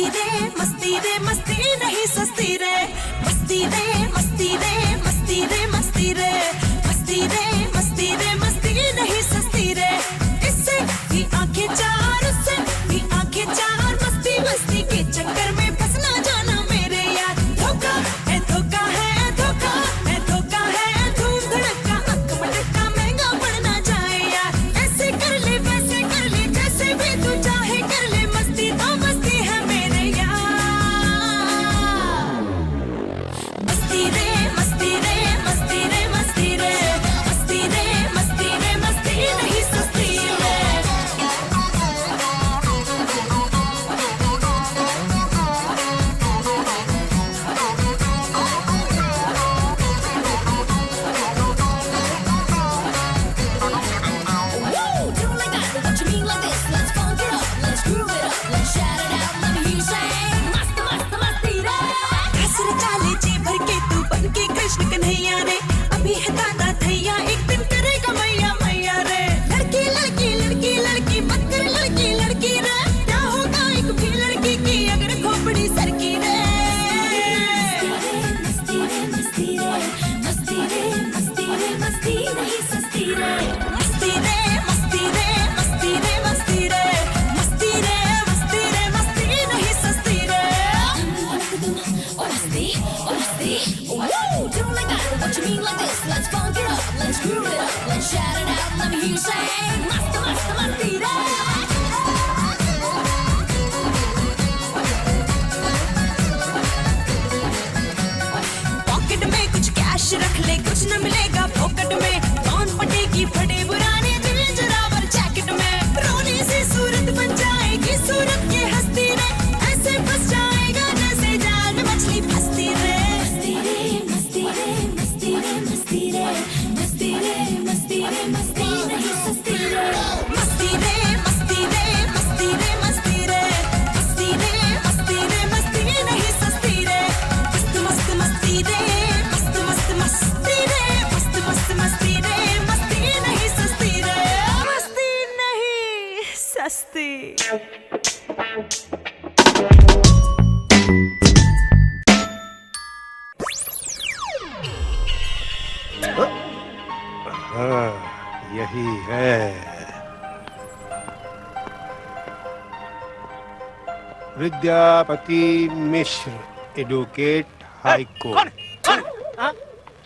मस्ती नहीं सस्ती रे, मस्ती रे मस्ती रे मस्ती रे मस्ती रे मस्ती रे मस्ती रे मस्ती नहीं सस्ती रे। इससे भी आंखें चार, उससे भी आंखें चार, मस्ती मस्ती के चक्कर में फंस ना जाना मेरे यार। धोखा है धोखा है धोखा है धोखा है, धूम धड़का अक मटका महंगा पड़ ना जाए यार। ऐसे कर ले वैसे कर ले, जैसे भी तू चाहे कर ले, मस्ती तो मस्ती है मेरे यार। मस्ती रे मस्ती रे मस्ती रे मस्ती रे मस्ती रे मस्ती रे मस्ती नहीं सस्ती रे। Do like that, what you mean like this? Let's funk it up, let's groove it up, let's shout it out, let me hear you say मस्त मस्त मस्ती रे। हंसर चाले जी भर के तू बन के कृष्ण कन्हैया रे, अभी है दादा थैया एक दिन करेगा मैया मैया रे। लड़की लड़की लड़की लड़की मत कर लड़की लड़की रे, क्या होगा एक भी लड़की की अगर खोपड़ी सरकी रे। मस्ती रे मस्ती रे मस्ती रे मस्ती रे मस्ती नहीं सस्ती रे। मस्ती रे मस्ती रे मस्ती रे मस्ती रे मस्ती रे मस्ती रे मस्ती नहीं सस्ती रे। Do like that, what you mean like this? Let's funk it up, let's groove it up, let's shout it out, let me hear you say मस्त मस्त मस्ती रे। पॉकेट में कुछ कैश रख ले, कुछ न मिलेगा पॉकेट में, कौन पटेगी फटे पुराने दिल जरावर जैकेट में। रोनी सी सूरत बन जाएगी सूरत की हस्ती रे, ऐसे फंस जाएगा जैसे जाल में मछली फंसती रे। मस्ती रे मस्ती रे मस्ती रे मस्ती रे मस्ती रे मस्ती नहीं सस्ती रे। मस्ती रे मस्ती रे मस्ती रे मस्ती रे मस्ती रे मस्ती रे मस्ती नहीं सस्ती रे। मस्त मस्त मस्ती रे मस्त मस्त मस्ती रे मस्त मस्त मस्ती रे मस्ती नहीं सस्ती रे। मस्ती नहीं सस्ती। हाँ, यही है। विद्यापति मिश्र, एडवोकेट हाई कोर्ट। कौन? हाँ?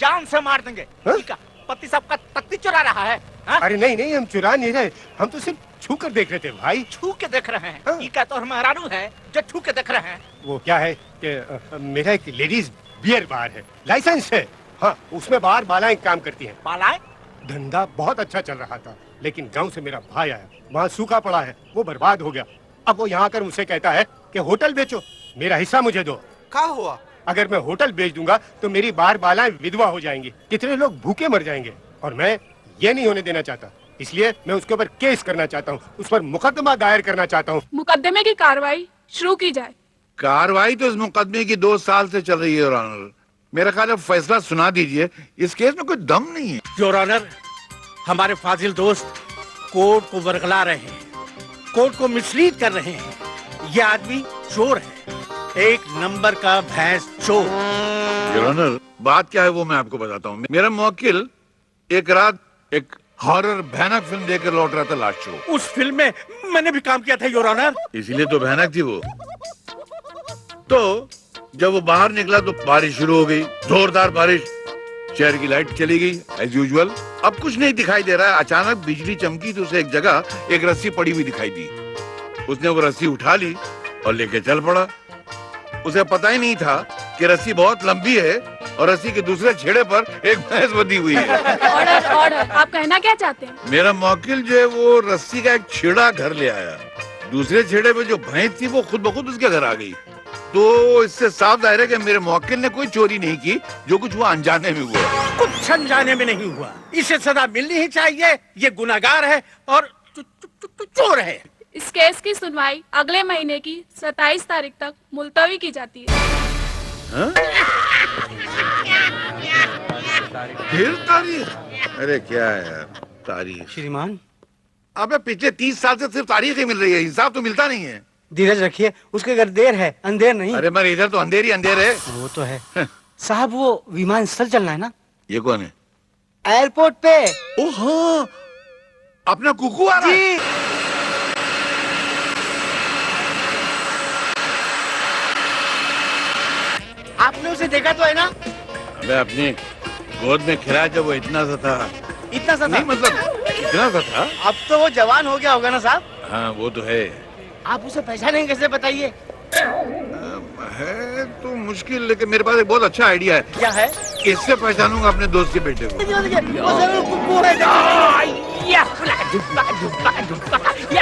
जान से मार देंगे। हाँ? ठीक है, पति साहब का तख्ती चुरा रहा है। हाँ? अरे नहीं नहीं, हम चुरा नहीं रहे, हम तो सिर्फ छू कर देख रहे थे भाई। छू के देख रहे हैं। हाँ? ये क्या तो मेहरारू है जो छू के देख रहे हैं। वो क्या है कि मेरा एक लेडीज बियर बार है, लाइसेंस है। हाँ, उसमें बाहर बालाएं काम करती हैं। बालाएं? धंधा बहुत अच्छा चल रहा था, लेकिन गांव से मेरा भाई आया, वहाँ सूखा पड़ा है, वो बर्बाद हो गया। अब वो यहाँ आकर मुझसे कहता है कि होटल बेचो, मेरा हिस्सा मुझे दो। क्या हुआ? अगर मैं होटल बेच दूंगा तो मेरी बार बालाएं विधवा हो जाएंगी, कितने लोग भूखे मर जाएंगे, और मैं ये नहीं होने देना चाहता। इसलिए मैं उसके ऊपर केस करना चाहता हूँ, उस पर मुकदमा दायर करना चाहता हूँ। मुकदमे की कार्रवाई शुरू की जाए। कार्रवाई तो इस मुकदमे की 2 साल से चल रही है योर ऑनर। मेरा ख्याल है फैसला सुना दीजिए, इस केस में कोई दम नहीं है। योर ऑनर, हमारे फाजिल दोस्त कोर्ट को बरगला रहे हैं, कोर्ट को मिसलीड कर रहे हैं। ये आदमी चोर है, एक नंबर का भैंस चोर। योर ऑनर, बात क्या है वो मैं आपको बताता हूँ। मेरा मुवक्किल एक रात एक हॉरर भयानक फिल्म देखकर लौट रहा था लास्ट शो। उस फिल्म में मैंने भी काम किया था योर ऑनर। इसीलिए तो भयानक थी वो। तो जब वो बाहर निकला तो बारिश शुरू हो गई, जोरदार बारिश। शहर की लाइट चली गई एज यूजुअल। अब कुछ नहीं दिखाई दे रहा है। अचानक बिजली चमकी तो उसे एक जगह एक रस्सी पड़ी हुई दिखाई दी। उसने वो रस्सी उठा ली और लेके चल पड़ा। उसे पता ही नहीं था कि रस्सी बहुत लंबी है और रस्सी के दूसरे छेड़े पर एक भैंस बंधी हुई है। ऑर्डर ऑर्डर, आप कहना क्या चाहते हैं? मेरा मौकिल जो है वो रस्सी का एक छेड़ा घर ले आया। दूसरे छेड़े पे जो भैंस थी वो खुद ब खुद उसके घर आ गई। तो इससे साफ जाहिर है कि मेरे मौकिल ने कोई चोरी नहीं की, जो कुछ हुआ अनजाने में हुआ। कुछ अनजाने में नहीं हुआ, इसे सजा मिलनी ही चाहिए। ये गुनाहगार है और चोर है। इस केस की सुनवाई अगले महीने की 27 तारीख तक मुलतवी की जाती है। फिर तारीख? अरे क्या है यार तारीख। श्रीमान, अबे पिछले 30 साल से सिर्फ तारीख ही मिल रही है, हिसाब तो मिलता नहीं है। धीरज रखिए, उसके घर देर है, अंधेर नहीं। अरे मगर इधर तो अंधेर ही अंधेर है। वो तो है। साहब वो विमान स्थल चलना है ना? ये कौन है? एयरपोर्ट पे। ओ हाँ, अपना कुकू आ रहा है। जी। आपने उसे देखा तो है ना? अबे अपनी गोद में खिलाया जब वो इतना सा था। इतना सा नहीं था? मतलब इतना सा था। अब तो वो जवान हो गया होगा ना साहब? हाँ वो तो है। आप उसे पहचानेंगे कैसे बताइए? है तो मुश्किल, लेकिन मेरे पास एक बहुत अच्छा आइडिया है। क्या है? इससे पहचानूंगा अपने दोस्त के बेटे को। वो जरूर कुकू है। या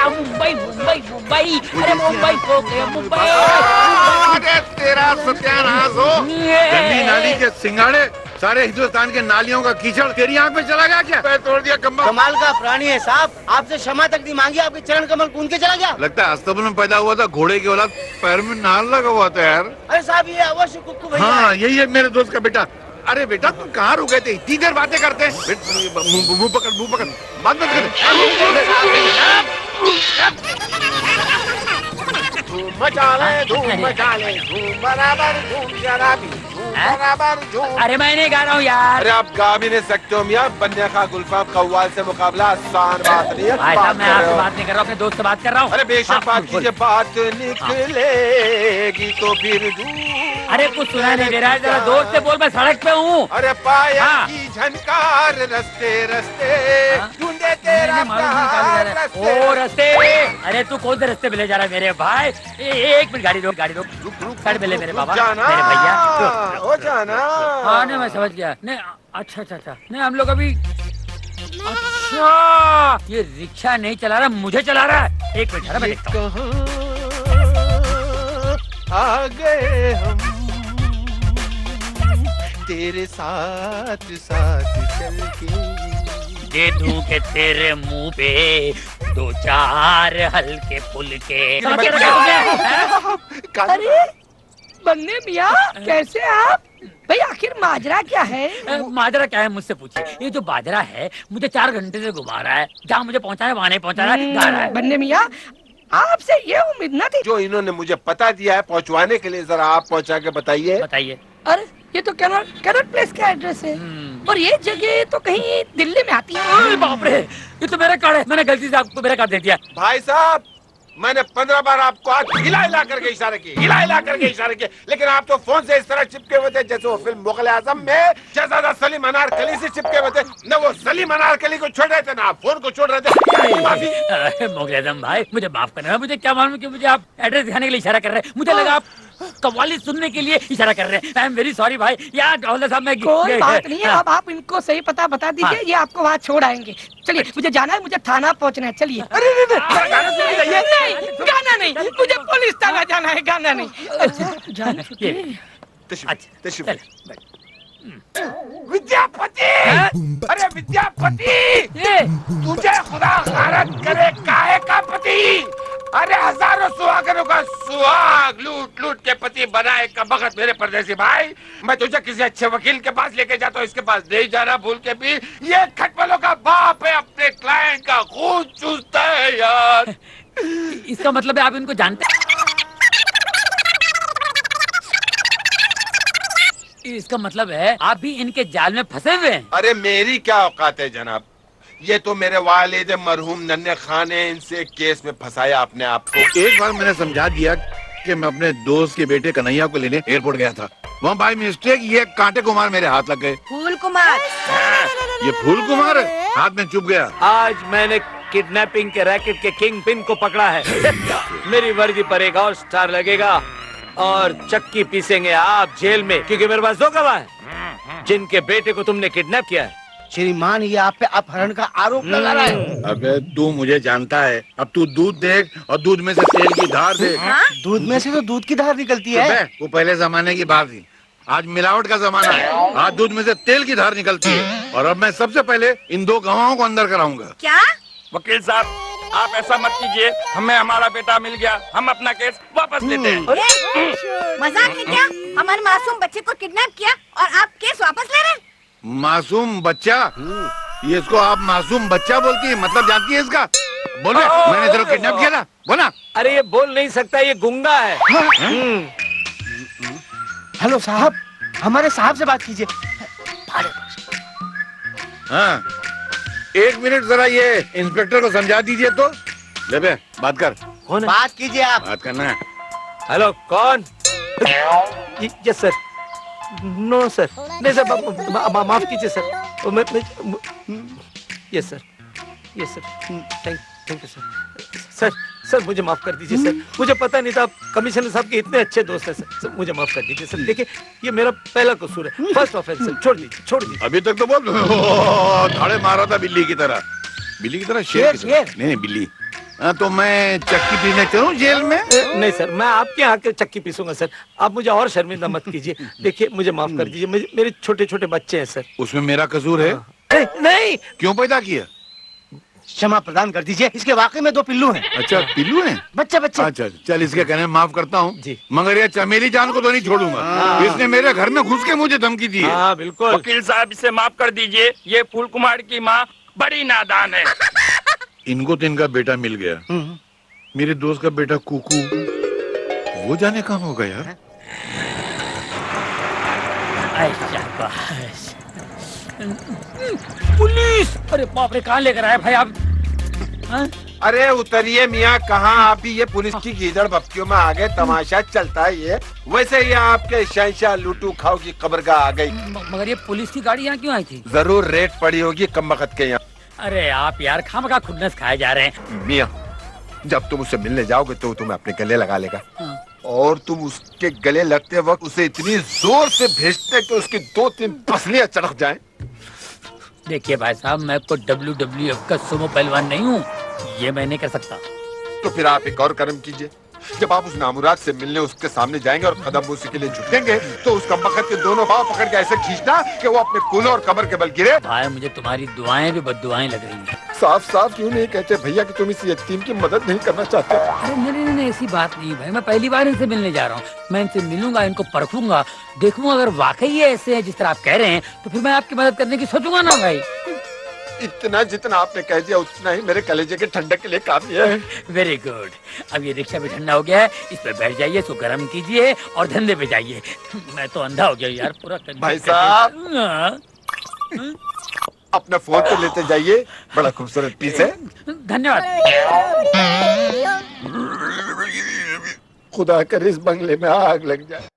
मुंबई मुंबई मुंबई, अरे मुंबई हो गया मुंबई। अरे तेरा सत्यानाश हो। गंदी नाली के सिंगाड़े, सारे हिंदुस्तान के नालियों का कीचड़ तेरी आंख में चला गया क्या? पैर तोड़ दिया कम्बल। कमाल का प्राणी है साहब, आपसे क्षमा तक नहीं मांगी, आपके चरण कमल कूद के चला गया। लगता है अस्तबल में पैदा हुआ था, घोड़े की औलाद, पैर में नाल लगा हुआ था यार। अरे साहब ये अवश्य कुक्कू भैया हाँ है। यही है मेरे दोस्त का बेटा। अरे बेटा तुम कहाँ रुक गए थे? इतनी देर बातें करते हैं। मुंह पकड़, बात मत कर। धूम मचा ले, धूम बराबर, धूम जरा भी, धूम बराबर, धूम। अरे मैं नहीं गा रहा हूँ यार। अरे आप गा भी नहीं सकते हो मियां। बन्या का गुलफाम कव्वाल से मुकाबला आसान बात नहीं है। भाई साहब मैं आपसे बात नहीं कर रहा हूँ, अपने दोस्त से बात कर रहा हूँ। अरे बेशक बात कीजिए, बात निकलेगी तो फिर अरे कुछ सुना नहीं दे रहा है, जरा जोर से बोल, मैं सड़क पे हूँ। अरे पाया हाँ। की झनकार रस्ते रस्ते ढूंढे तेरा नहीं, मालूम नहीं कहाँ ले जा रहा है। ओ रास्ते, अरे तू कौन से रास्ते पे ले जा रहा है मेरे भाई? एक मिनट, गाड़ी रोक साइड पे ले मेरे बाबा, जाना मेरे भैया। हो जाना। हाँ नहीं मैं समझ गया। नहीं अच्छा नहीं हम लोग अभी, अच्छा ये रिक्शा नहीं चला रहा, मुझे चला रहा है। एक मिनट मैं देखता हूँ। आ गए हम तेरे साथ साथ चल के। दे दूं के तेरे मुंह पे दो चार हल्के फुलके। अरे बन्ने मियाँ कैसे आप? भाई आखिर माजरा क्या है? माजरा क्या है मुझसे पूछिए। ये जो बाजरा है मुझे 4 घंटे से घुमा रहा है, जहाँ मुझे पहुँचाना है वहाँ नहीं पहुँचा रहा है, जा रहा है। बन्ने मियाँ आपसे ये उम्मीद न थी। जो इन्होंने मुझे पता दिया है पहुंचवाने के लिए, जरा आप पहुंचा के बताइए। बताइए। अरे ये तो कैनॉट प्लेस का एड्रेस है और ये जगह तो कहीं दिल्ली में आती है। अरे बाप रे, ये तो मेरा कार्ड है, मैंने गलती से आपको मेरा कार्ड दे दिया। भाई साहब मैंने 15 बार आपको आज हिला करके इशारे किए, लेकिन आप तो फोन से इस तरह चिपके हुए थे जैसे वो फिल्म मुगल आजम में शहजादा सलीम अनारकली से चिपके हुए थे। न वो सलीम अनारकली को छोड़ रहे थे, ना आप फोन को छोड़ रहे थे। माफी। अरे मुगल आजम भाई मुझे माफ करना, मुझे क्या मालूम कि मुझे आप एड्रेस दिखाने के लिए इशारा कर रहे हैं। मुझे लगा आप कव्वाली सुनने के लिए इशारा कर रहे हैं। आई एम वेरी सॉरी भाई। यार हवलदार साहब मैं कोई बात नहीं है, अब आप इनको सही पता बता दीजिए। हाँ। ये आपको वहाँ छोड़ आएंगे। चलिए मुझे जाना है, मुझे थाना पहुँचना है। चलिए। नहीं गाना नहीं, मुझे पुलिस थाना जाना है, गाना नहीं। अच्छा जान छुट्टी। विद्यापति, अरे विद्यापति, तुझे खुदा गारत करे काहे का पति। अरे हजारों सुहागनों का सुहाग लूट लूट के पति बनाए का बखत मेरे परदेसी भाई। मैं तुझे किसी अच्छे वकील के पास लेके जाता हूँ, इसके पास नहीं जाना भूल के भी। ये खटमलों का बाप है, अपने क्लाइंट का खून चूसता है यार। इसका मतलब है आप इनको जानते हैं? इसका मतलब है आप भी इनके जाल में फंसे हुए हैं। अरे मेरी क्या औकात है जनाब, ये तो मेरे वालिद मरहूम नन्हे खान ने इनसे केस में फंसाया अपने आप को। एक बार मैंने समझा दिया कि मैं अपने दोस्त के बेटे कन्हैया को लेने एयरपोर्ट गया था, वहाँ बाय मिस्टेक ये कांटे कुमार मेरे हाथ लग गए। फूल कुमार। ये फूल कुमार हाथ में चुभ गया। आज मैंने किडनैपिंग के रैकेट के किंग पिन को पकड़ा है। मेरी वर्दी पर एक और स्टार लगेगा और चक्की पीसेंगे आप जेल में, क्योंकि मेरे पास 2 गवाह हैं जिनके बेटे को तुमने किडनैप किया है। श्रीमान ये आप पे अपहरण का आरोप लगा रहा है। अबे तू मुझे जानता है, अब तू दूध देख और दूध में से तेल की धार देख। दूध में से तो दूध की धार निकलती है। अबे, वो पहले जमाने की बात थी, आज मिलावट का जमाना है। आज दूध में से तेल की धार निकलती है और अब मैं सबसे पहले इन 2 गवाहों को अंदर कराऊंगा। क्या? वकील साहब आप ऐसा मत कीजिए, हमें हमारा बेटा मिल गया, हम अपना केस वापस लेते हैं। मजाक है क्या? हमारे मासूम बच्चे को किडनैप किया और आप केस वापस ले रहे हैं? मासूम बच्चा? ये इसको आप मासूम बच्चा बोलती है, मतलब जानती है इसका? बोल रहे मैंने तेरे को किडनैप किया था बोला। अरे ये बोल नहीं सकता, ये गूंगा है। हेलो साहब, हमारे साहब से बात कीजिए। हाँ 1 मिनट जरा ये इंस्पेक्टर को समझा दीजिए तो। ले बे बात कर। कौन है? बात कीजिए आप। बात करना है। हेलो कौन? Yes sir. नो सर, नहीं सर, माफ कीजिए sir. Yes sir, yes sir, thank you sir. Sir मुझे माफ कर दीजिए सर, मुझे पता नहीं था आप कमिश्नर साहब के इतने अच्छे दोस्त हैं सर, मुझे माफ कर दीजिए सर। देखिए ये मेरा पहला कसूर है, फर्स्ट ऑफेंस सर, छोड़ दीजिए। अभी तक तो बोल धाड़े मारा था बिल्ली की तरह शेर की तरह। नहीं बिल्ली। हाँ तो मैं चक्की पीने चलूं जेल में? नहीं सर, मैं आपके यहाँ के चक्की पीसूंगा सर, आप मुझे और शर्मिंदा मत कीजिए। देखिए मुझे माफ कर दीजिए, मेरे छोटे छोटे बच्चे हैं सर। उसमें मेरा कसूर है? नहीं। क्यों पैदा किया? क्षमा प्रदान कर दीजिए, इसके वाकई में 2 पिल्लू हैं। अच्छा पिल्लू हैं? बच्चे। अच्छा चल इसके कहने में माफ करता हूँ जी, मगर ये चमेली जान को तो नहीं छोड़ूंगा। इसने मेरे घर में घुस के मुझे धमकी दी है। हाँ बिल्कुल। वकील साहब इसे माफ कर दीजिए, ये फूल कुमार की माँ बड़ी नादान है। इनको तो इनका बेटा मिल गया, मेरे दोस्त का बेटा कुकू वो जाने कहाँ होगा यार। पुलिस! अरे बाप रे, कहाँ लेकर आए भाई आप? हाँ? अरे उतरिए मियाँ, कहाँ आप भी ये पुलिस की गीदड़ बप्तियों में आ गए, तमाशा चलता है ये। वैसे ये आपके शहंशाह लूटू खाओ की कब्रगाह आ गई। मगर ये पुलिस की गाड़ी यहाँ क्यों आई थी? जरूर रेट पड़ी होगी कमबख्त के यहाँ। अरे आप यार खामखा खुन्नस खाए जा रहे हैं। मियाँ जब तुम उससे मिलने जाओगे तो तुम्हें अपने गले लगा लेगा, और तुम उसके गले लगते वक्त उसे इतनी जोर से भेजते कि उसकी 2-3 पसलियां चढ़क जाएं। देखिए भाई साहब, मैं कोई WWF का सुमो पहलवान नहीं हूँ, ये मैं नहीं कर सकता। तो फिर आप एक और कर्म कीजिए, जब आप उस नामुराद से मिलने उसके सामने जाएंगे और कदम उसी के लिए झुकेंगे तो उसका मकद के दोनों पांव पकड़ के ऐसे खींचना कि वो अपने कूल्हे और कमर के बल गिरे। भाई मुझे तुम्हारी दुआएं भी बद्दुआएं लग रही हैं। साफ साफ क्यों नहीं कहते भैया कि तुम इस यतीम की मदद नहीं करना चाहते? अरे नहीं, ऐसी बात नहीं भाई, मैं पहली बार इनसे मिलने जा रहा हूँ। मैं इनसे मिलूंगा, इनको परखूंगा, देखूंगा अगर वाकई ये ऐसे हैं जिस तरह आप कह रहे हैं तो फिर मैं आपकी मदद करने की सोचूंगा ना भाई। इतना जितना आपने कह दिया उतना ही मेरे कलेजे के ठंडक के लिए काफी है। Very good. अब ये रिक्शा भी ठंडा हो गया है, इस पे बैठ जाइए, इसको गर्म कीजिए और धंधे पे जाइए। मैं तो अंधा हो गया यार पूरा। भाई साहब अपना फोन तो लेते जाइए, बड़ा खूबसूरत पीस है। धन्यवाद। खुदा करे इस बंगले में आग लग जाए।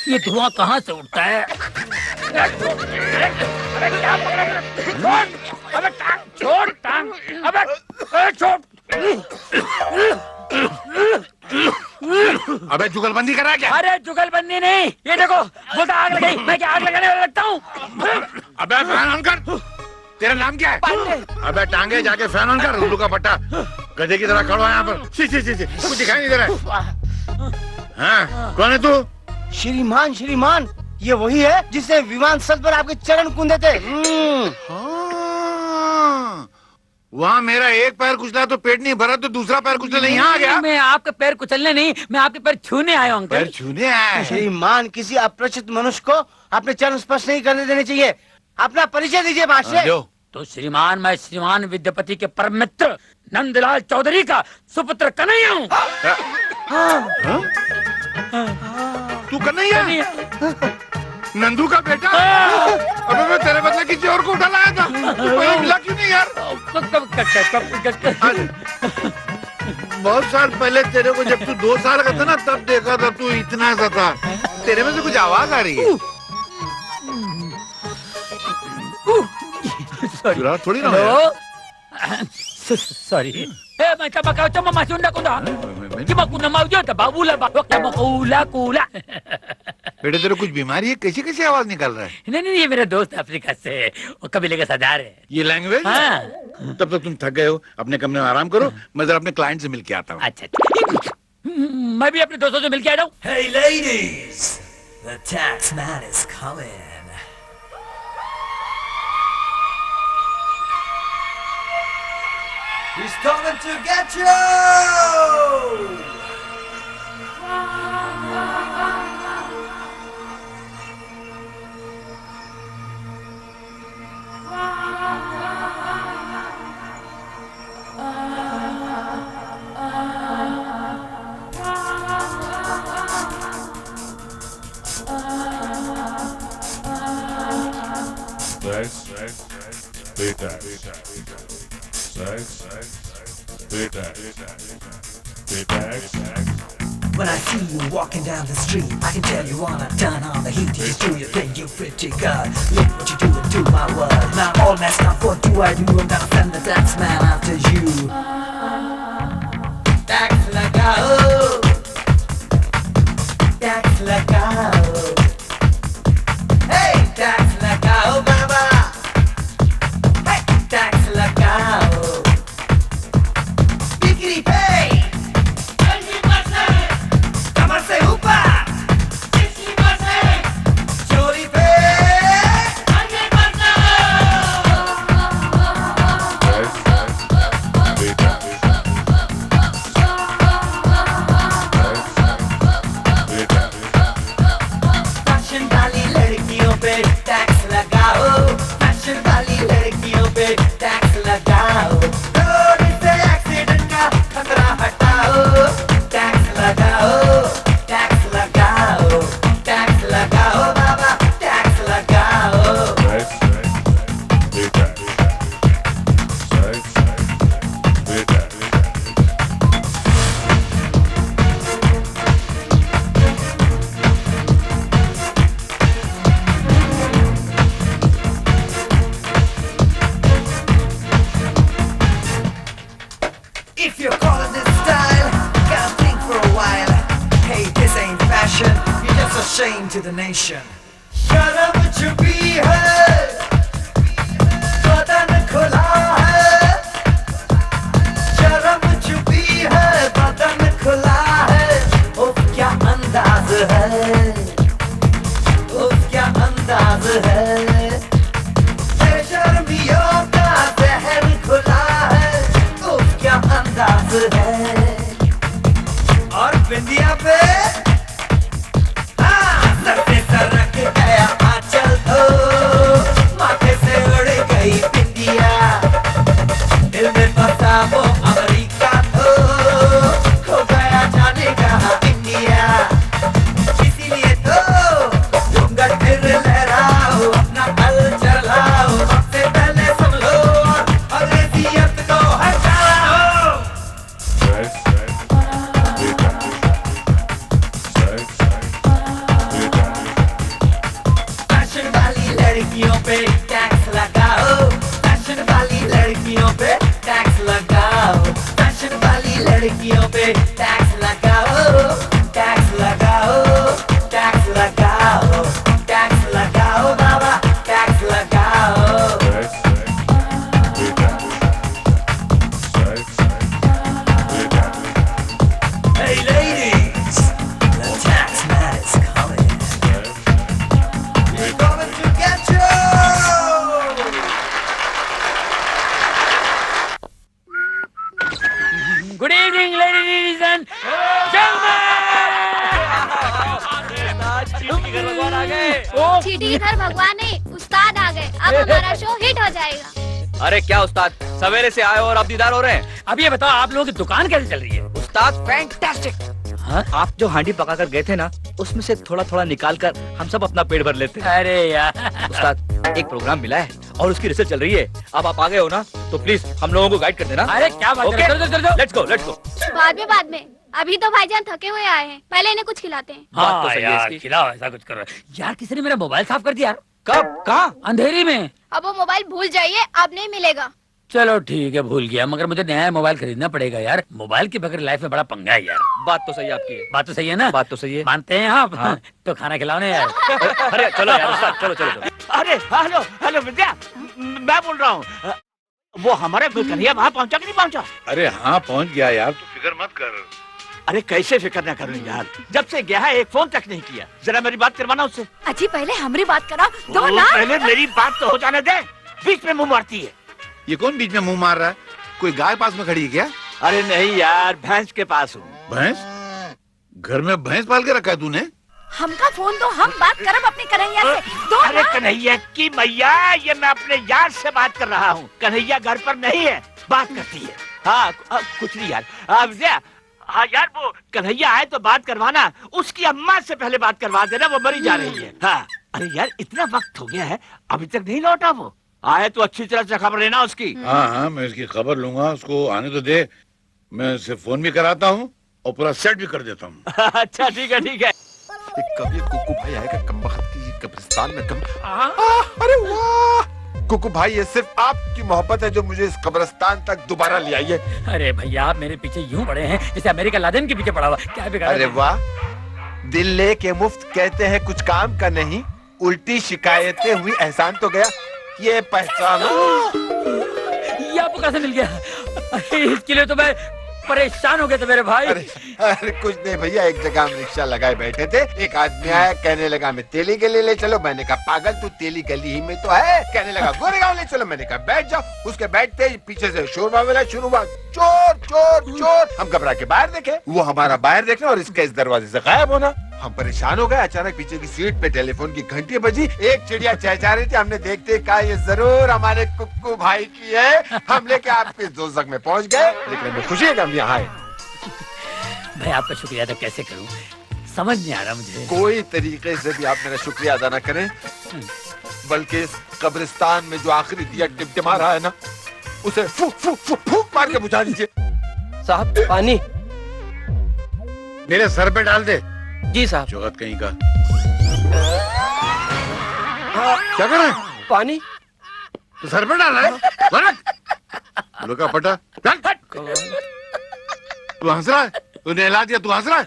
ये धुआं कहाँ से उठता है? अबे छोड़ टांग, अबे जुगलबंदी करा क्या? अरे जुगलबंदी नहीं, ये देखो बोलता आग लगाई, मैं क्या आग लगाने वाला लगता हूँ? अबे फैन ऑन कर। तेरा नाम क्या है? अबे टांगे जाके फैन ऑन कर। उल्लू का पट्टा गधे की तरह खड़ा है यहाँ पर। सी कुछ दिखाई नहीं दे रहा है। हाँ कौन है तू? श्रीमान ये वही है जिसने विमान स्थल पर आपके चरण कूदे थे। वहाँ मेरा एक पैर कुचला तो पेट नहीं भरा, तो दूसरा पैर कुचलने यहाँ आ गया। मैं आपका पैर कुचलने नहीं, मैं आपके पैर छूने आया हूँ। पैर छूने आया? श्रीमान किसी अपरिचित मनुष्य को अपने चरण स्पर्श नहीं करने देने चाहिए। अपना परिचय दीजिए महाशय। तो श्रीमान, मैं श्रीमान विद्यापति के परम मित्र नंदलाल चौधरी का सुपुत्र कन्हैया हूँ। तू कन्हैया? नंदू का बेटा? अबे मैं तेरे बदले किसी और को उठा लाया था, तो मिला क्यों नहीं यार? बहुत साल पहले तेरे को जब तू 2 साल का था ना तब देखा था, तू इतना सा था। तेरे में से कुछ आवाज आ रही है। थोड़ी ना sorry. May tabakaw ito mamasunda ko na. Di ba kuna mau jota babula ba waktu mau kula. बेटे तेरे कुछ बीमारी है? कैसी कैसी आवाज निकल रहा है? नहीं ये मेरा दोस्त अफ्रीका से है, वो कबीले का सरदार है। ये लैंग्वेज? हाँ। तब तक तुम थक गए हो, अपने कमरे में आराम करो, मैं जरा अपने क्लाइंट से मिल के आता हूँ। अच्छा मैं भी अपने दोस्तों से मिल के आ जाऊँ। Hey ladies, the tax man is coming. He's coming to get you! When I see you walking down the street, I can tell you wanna turn on the heat. You just do your thing, you pretty good. Look what you do and do my word. Now I'm all messed up, what do I do? I'm gonna send the tax man after you. Tax lagao, tax lagao. Hey, tax lagao, baba. Hey, tax lagao. Bikini pay. कमर से ऊपर चोरी पे fashion वाली लड़कियों पे tax लगाओ fashion वाली लड़कियों पे टैक्स लगाओ रोड से एक्सीडेंट का खतरा हटाओ टैक्स लगाओ टैक्स लगाओ टैक्स लगाओ बाबा टैक्स लगाओ If you're calling this style, gotta think for a while. Hey, this ain't fashion, you're just a shame to the nation. शर्म छुपी है बदन खुला है शर्म छुपी है बदन खुला है उफ क्या अंदाज है उफ क्या अंदाज है बेशर्मियों का जहर खुला है उफ क्या अंदाज है और बिंदिया पे सर पे सर रख गया आंचल तो माथे से उड़ गई बिंदिया दिल में फंसा वो अमेरिका तो खो गया जाने कहाँ इंडिया इसीलिए तो घूंघट फिर लहराओ अपना हल चलाओ सबसे पहले सुन लो और अंग्रेजियत को हटाओ फैशन वाली लड़कियों पे टैक्स लगाओ फैशन वाली लड़कियों पे टैक्स लगाओ फैशन वाली लड़कियों पे टैक्स लगाओ टैक्स लगाओ टैक्स लगाओ टैक्स लगाओ बाबा टैक्स लगाओ Hey ladies, the tax man is coming. We're coming to get you good evening ladies and gentleman. चीटी के घर भगवान नहीं उस्ताद आ गए अब हमारा शो हिट हो जाएगा। अरे क्या उस्ताद, सवेरे से आए और अब दीदार हो रहे हैं। अब ये बताओ आप लोगों की दुकान कैसे चल रही है? उस्ताद फैंटास्टिक। हाँ? आप जो हांडी पका कर गए थे ना, उसमें से थोड़ा थोड़ा निकाल कर हम सब अपना पेट भर लेते हैं। अरे यार उस्ताद एक प्रोग्राम मिला है और उसकी रिसर्च चल रही है। अब आप आ गए हो ना तो प्लीज हम लोगों को गाइड कर देना। अरे क्या बात कर रहे हो? चलो, चलो, चलो। Let's go let's go. बाद में अभी तो भाईजान थके हुए आए हैं, पहले इन्हें कुछ खिलाते हैं। बात तो हाँ सही है यार इसकी। खिलाओ, ऐसा कुछ करो यार। किसी ने मेरा मोबाइल साफ कर दिया यार। कब कहाँ? अंधेरी में। अब वो मोबाइल भूल जाइए, अब नहीं मिलेगा। चलो ठीक है भूल गया, मगर मुझे नया मोबाइल खरीदना पड़ेगा यार। मोबाइल के बगैर लाइफ में बड़ा पंगा है यार। बात तो सही है आपकी। बात तो सही है ना? बात तो सही है। मानते हैं आप? हाँ। तो खाना खिलाओ ना यार। अरे चलो यार उस्ताद, चलो चलो चलो। अरे हेलो हेलो विद्या, मैं बोल रहा हूँ वो हमारे कन्हैया वहाँ पहुँचा कि नहीं पहुँचा? अरे हाँ पहुंच गया यार, तू फिक्र मत कर। अरे कैसे फिक्र न करूँ यार, जब से गया है एक फोन तक नहीं किया। जरा मेरी बात करवाना उससे। अजी पहले हमारी बात करो दो वो ना। पहले मेरी बात तो हो जाने दे, बीच में मुंह मारती है। ये कौन बीच में मुंह मार रहा है? कोई गाय पास में खड़ी है क्या? अरे नहीं यार, भैंस के पास हूँ। भैंस? घर में भैंस पाल के रखा है तूने? हमका फोन दो, हम बात करब अपने कन्हैया से। दो अरे ना। कन्हैया की मैया, ये मैं अपने यार से बात कर रहा हूँ। कन्हैया घर पर नहीं है, बात करती है। हाँ कुछ नहीं यार। विजया, हाँ यार वो कन्हैया आए तो बात करवाना, उसकी अम्मा से पहले बात करवा देना, वो मरी जा रही है। हाँ अरे यार इतना वक्त हो गया है, अभी तक नहीं लौटा वो। आए तो अच्छी तरह से खबर लेना उसकी। हाँ हाँ, मैं इसकी खबर लूंगा, उसको आने तो दे। मैं उसे फोन भी कराता हूँ और पूरा सेट भी कर देता हूँ। अच्छा ठीक है ठीक है। कभी कुकू भाई आएगा कमबख्त की कब्रिस्तान में अरे वाह कुकू भाई, ये सिर्फ आपकी मोहब्बत है जो मुझे इस कब्रिस्तान तक दोबारा ले आई है। अरे भैया आप मेरे पीछे यूं पड़े हैं जैसे अमेरिका लादेन के पीछे पड़ा हुआ। क्या बिगाड़ा? अरे वाह, दिल लेके मुफ्त कहते हैं कुछ काम का नहीं, उल्टी शिकायतें हुई एहसान तो गया, ये पहचानो। ये आपको कैसे मिल गया? अरे इसके लिए तो मैं परेशान हो गए थे मेरे भाई। अरे कुछ नहीं भैया, एक जगह हम रिक्शा लगाए बैठे थे, एक आदमी आया, कहने लगा मैं तेली गली ले चलो। मैंने कहा पागल, तू तेली गली ही में तो है। कहने लगा गोरेगांव ले चलो। मैंने कहा बैठ जाओ। उसके बैठते ही पीछे से शोर वाला शुरू हुआ, चोर चोर चोर। हम घबरा के बाहर देखे, वो हमारा बाहर देखना और इसका इस दरवाजे से गायब होना। हम परेशान हो गए। अचानक पीछे की सीट पे टेलीफोन की घंटी बजी, एक चिड़िया चहचहा रही थी। हमने देखते कहा ये जरूर हमारे कुक्कू भाई की है। हम लेके आपके दोजख में पहुंच गए, लेकिन हमें खुशी है कि हम यहाँ आए। भाई आपका शुक्रिया तो कैसे करूं, समझ नहीं आ रहा मुझे। कोई तरीके से भी आप मेरा शुक्रिया अदा न करें, बल्कि इस कब्रिस्तान में जो आखिरी दिया टिमटिमा रहा है ना, उसे फूक फूक फूक फूक मार के बुझा दीजिए। साहब पानी। मेरे सर पे डाल दे। जी साहब। चौथ कहीं का। क्या कर रहा है? पानी तो सर पे डाल रहा है? लुका पटा। तू हंस रहा है? तू नहला दिया, तू हंस रहा है?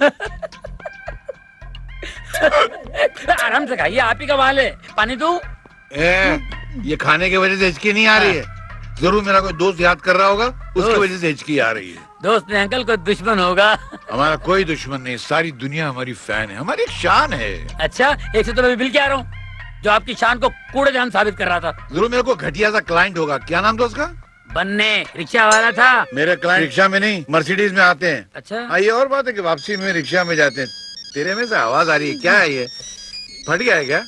आराम से खाइए, आप ही का माल है। पानी दूं? ये खाने की वजह से हिचकी नहीं आ रही है। जरूर मेरा कोई दोस्त याद कर रहा होगा, उसकी वजह से हिचकी आ रही है। दोस्त ने अंकल को दुश्मन होगा। हमारा कोई दुश्मन नहीं, सारी दुनिया हमारी फैन है, हमारी एक शान है। अच्छा, एक से तो मैं मिल के आ रहा हूँ जो आपकी शान को कूड़ेदान साबित कर रहा था। जरूर मेरे को घटिया सा क्लाइंट होगा। क्या नाम था उसका? बनने, रिक्शा वाला था। मेरे क्लाइंट रिक्शा में नहीं, मर्सिडीज में आते हैं। अच्छा। हाँ, ये और बात है कि वापसी में रिक्शा में जाते हैं। तेरे में से आवाज आ रही है, क्या है ये? फट गया है क्या?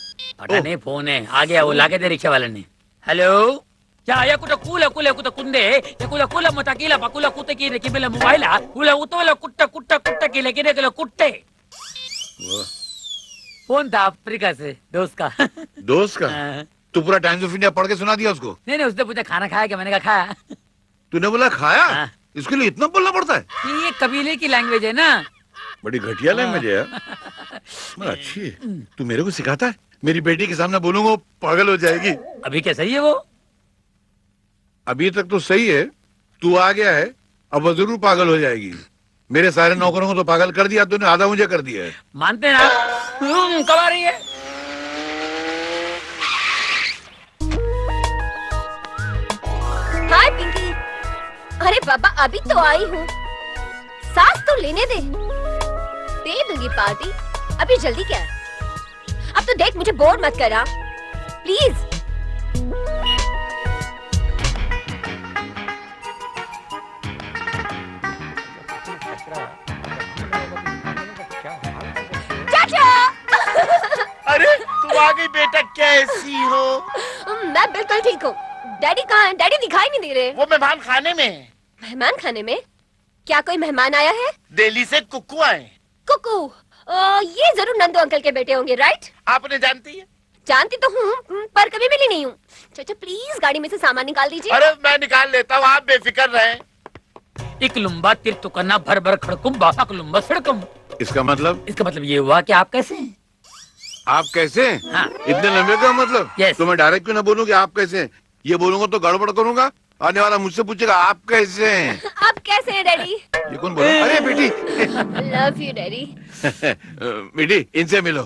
फटा नहीं, फोन है। आ गया वो, लाके दे रिक्शा वाले ने। हेलो, क्या या कुछ कूला कूला कुछ कुंदे या कुला कुला मताकीला पकुला कुत्ते की रे किबेला मोबाइला कुला उतोला कुट्टा कुट्टा कुट्टा की लेके दे कुट्टे। फोन था अफ्रीका से, दोस्त का। दोस्त का? तू पूरा टाइम्स ऑफ इंडिया पढ़ के सुना दिया उसको? नहीं उसने पूछा खाना खाया क्या, मैंने कहा खाया। तूने बोला खाया? इसके लिए इतना बोलना पड़ता है? ये कबीले की लैंग्वेज है ना। बड़ी घटिया लैंग्वेज है यार। मगर अच्छी है। तू मेरे को सिखाता है? मेरी बेटी के सामने बोलूंगा वो पागल हो जाएगी। अभी क्या सही है वो? अभी तक तो सही है, तू आ गया है, अब वो जरूर पागल हो जाएगी। मेरे सारे नौकरों को तो पागल कर दिया तूने, आधा मुझे कर दिया है। मानते ना? कब आ रही है? हाय पिंकी। अरे बाबा अभी तो आई हूँ, सांस तो लेने दे दूंगी पार्टी। अभी जल्दी क्या है? अब तो देख, मुझे बोर मत करा प्लीज। चाचा। अरे तू आ गई बेटा, कैसी हो? मैं बिल्कुल ठीक हूँ। डैडी कहाँ हैं? डैडी दिखाई नहीं दे रहे। वो मेहमान खाने में। मेहमान खाने में? क्या कोई मेहमान आया है? दिल्ली से कुक्कू आए। कुक्कू? ये जरूर नंदू अंकल के बेटे होंगे, राइट? आपने जानती है? जानती तो हूँ, पर कभी मिली नहीं हूँ। चाचा प्लीज गाड़ी में से सामान निकाल दीजिए। अरे मैं निकाल लेता हूँ, आप बेफिक्र रहें। एक लुम्बा तिर तुकन्ना भर भर खड़कुम बापा लुम्बा सड़कम। इसका मतलब? इसका मतलब ये हुआ कि आप कैसे हैं? आप कैसे? हाँ। इतने लंबे का मतलब? Yes. तो मैं डायरेक्ट क्यों ना बोलूं कि आप कैसे हैं? ये बोलूंगा तो गड़बड़ करूंगा, आने वाला मुझसे पूछेगा आप कैसे हैं? आप कैसे हैं डैडी? ये कौन बोला? अरे बेटी। Love you daddy. बेटी इनसे मिलो।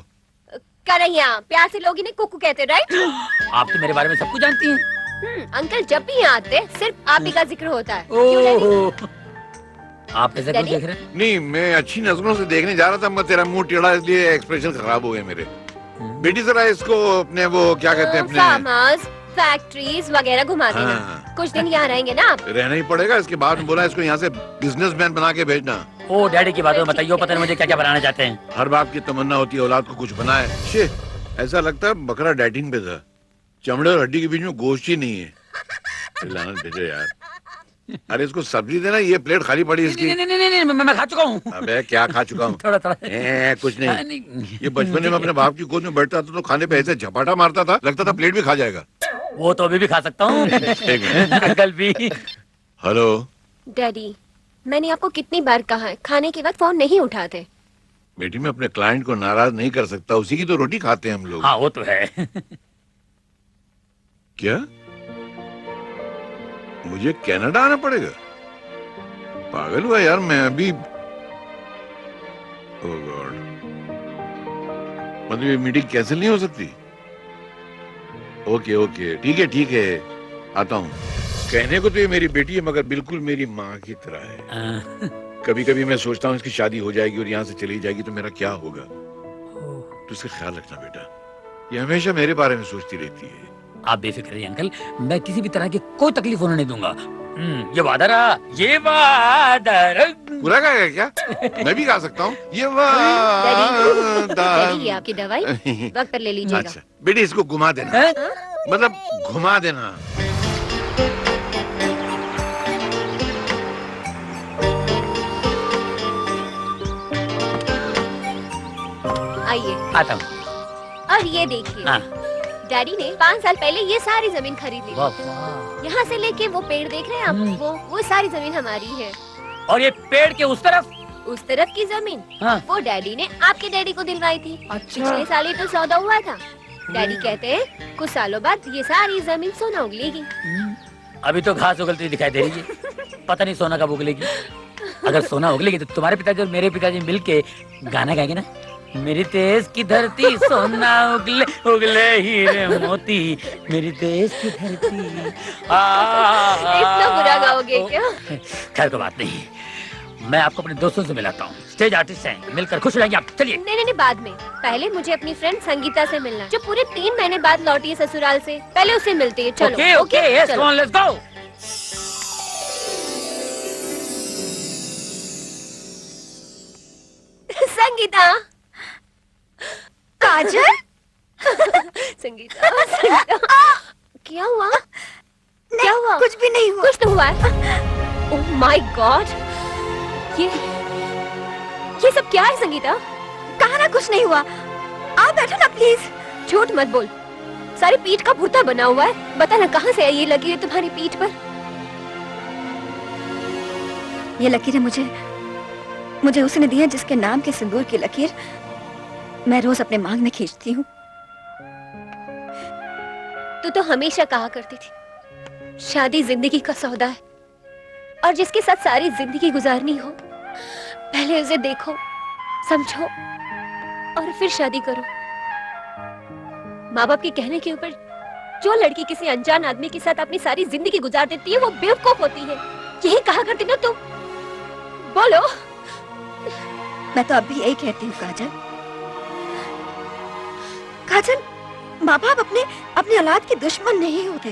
करैया, प्यार से लोग इन्हें कुक्कू कहते, राइट? आप तो मेरे बारे में सब कुछ जानती हैं। अंकल जब भी यहाँ आते सिर्फ आप ही का जिक्र होता है। क्यों डैडी? आप कैसे कुछ देख रहे हैं? नहीं, मैं अच्छी नजरों से देखने जा रहा था, मैं तेरा मुंह टेढ़ा इसलिए एक्सप्रेशन खराब हो गए मेरे। बेटी जरा इसको अपने वो क्या कहते हैं, फार्म हाउस, फैक्ट्रीज वगैरह घुमा देना। हाँ। कुछ दिन यहाँ रहेंगे ना आप? रहना ही पड़ेगा। इसके बाद में बोला इसको यहाँ से बिजनेसमैन बना के भेजना। ओ डैडी की बातों में बताइए, पता नहीं मुझे क्या क्या बनाना चाहते हैं। हर बाप की तमन्ना होती है औलाद को कुछ बनाए। शे, ऐसा लगता है बकरा डाइटिंग पे था, चमड़े और हड्डी के बीच में गोश्त ही नहीं है। लानत भेजो यार। अरे इसको सब्जी देना, ये प्लेट खाली पड़ी इसकी। नहीं, मैं खा चुका हूँ। अबे क्या खा चुका हूँ? थोड़ा कुछ नहीं। ये बचपन में अपने बाप की गोद में बैठता था तो खाने पे ऐसे झपाटा मारता था, लगता था प्लेट भी खा जाएगा। वो तो अभी भी खा सकता हूँ। एक मिनट। अंकल भी। हेलो। डैडी, मैंने आपको कितनी बार कहा है खाने के वक्त फोन नहीं उठाते। बेटी, मैं अपने क्लाइंट को नाराज नहीं कर सकता, उसी की तो रोटी खाते हैं हम लोग। हाँ वो तो है। क्या मुझे कनाडा आना पड़ेगा? पागल हुआ यार, मैं अभी। ओह गॉड, मतलब ये मीटिंग कैंसिल नहीं हो सकती? ओके ओके, ठीक है, आता हूँ। कहने को तो ये मेरी बेटी है, मगर बिल्कुल मेरी माँ की तरह है। कभी कभी मैं सोचता हूँ इसकी शादी हो जाएगी और यहाँ से चली जाएगी तो मेरा क्या होगा। तो इसका ख्याल रखना बेटा, ये हमेशा मेरे बारे में सोचती रहती है। आप बेफिक्र रहिए अंकल, मैं किसी भी तरह की कोई तकलीफ होने नहीं दूंगा। ये वादा रहा, ये वादा पूरा गाएगा क्या? मैं भी गा सकता हूँ ये डैडी, ये आपकी दवाई वक्त पर ले लीजिएगा। अच्छा बेटी, इसको घुमा देना, मतलब घुमा देना। आइए। आता हूँ। और ये देखिए, डैडी ने 5 साल पहले ये सारी जमीन खरीद ली थी। यहाँ से लेके वो पेड़ देख रहे हैं आप, वो सारी जमीन हमारी है। और ये पेड़ के उस तरफ की जमीन वो डैडी ने आपके डैडी को दिलवाई थी। अच्छा। पिछले साल ही तो सौदा हुआ था। डैडी कहते हैं कुछ सालों बाद ये सारी जमीन सोना उगलेगी। अभी तो घास उगलती दिखाई दे रही है, पता नहीं सोना कब उगलेगी। अगर सोना उगलेगी तो तुम्हारे पिताजी और मेरे पिताजी मिलके गाना गाएंगे ना, मेरी देश की धरती सोना उगले उगले हीरे मोती, मेरी देश की धरती। इतना बुरा गाओगे क्या? खैर कोई बात नहीं, मैं आपको अपने दोस्तों से मिलाता हूँ, स्टेज आर्टिस्ट हैं, मिलकर खुश हो जाएंगे आप। चलिए। नहीं, बाद में। पहले मुझे अपनी फ्रेंड संगीता से मिलना, जो पूरे 3 महीने बाद लौटी है ससुराल से। पहले उससे मिलते हैं। चलो। Okay, yes, come on, let's go. Sangeeta. Kajal. Sangeeta. क्या हुआ? क्या हुआ? कुछ भी नहीं हुआ। कुछ तो हुआ है। ओह माय गॉड, ये सब क्या है संगीता? कहा ना कुछ नहीं हुआ। आप बैठो ना प्लीज। झूठ मत बोल, सारी पीठ का भूता बना हुआ है। बता ना कहाँ से ये लकीर है तुम्हारी पीठ पर? ये लकीरें मुझे उसने दी है जिसके नाम के सिंदूर की लकीर मैं रोज अपने मांग में खींचती हूँ। तू तो हमेशा कहा करती थी शादी जिंदगी का सौदा है, और जिसके साथ सारी जिंदगी गुजारनी हो पहले उसे देखो, समझो और फिर शादी करो। माँ बाप के कहने के ऊपर जो लड़की किसी अनजान आदमी के साथ अपनी सारी जिंदगी गुजार देती है वो बेवकूफ होती है। यही कहा करती ना तुम। बोलो। मैं तो अब भी यही कहती हूँ काजल, माँ बाप अपने औलाद के दुश्मन नहीं होते।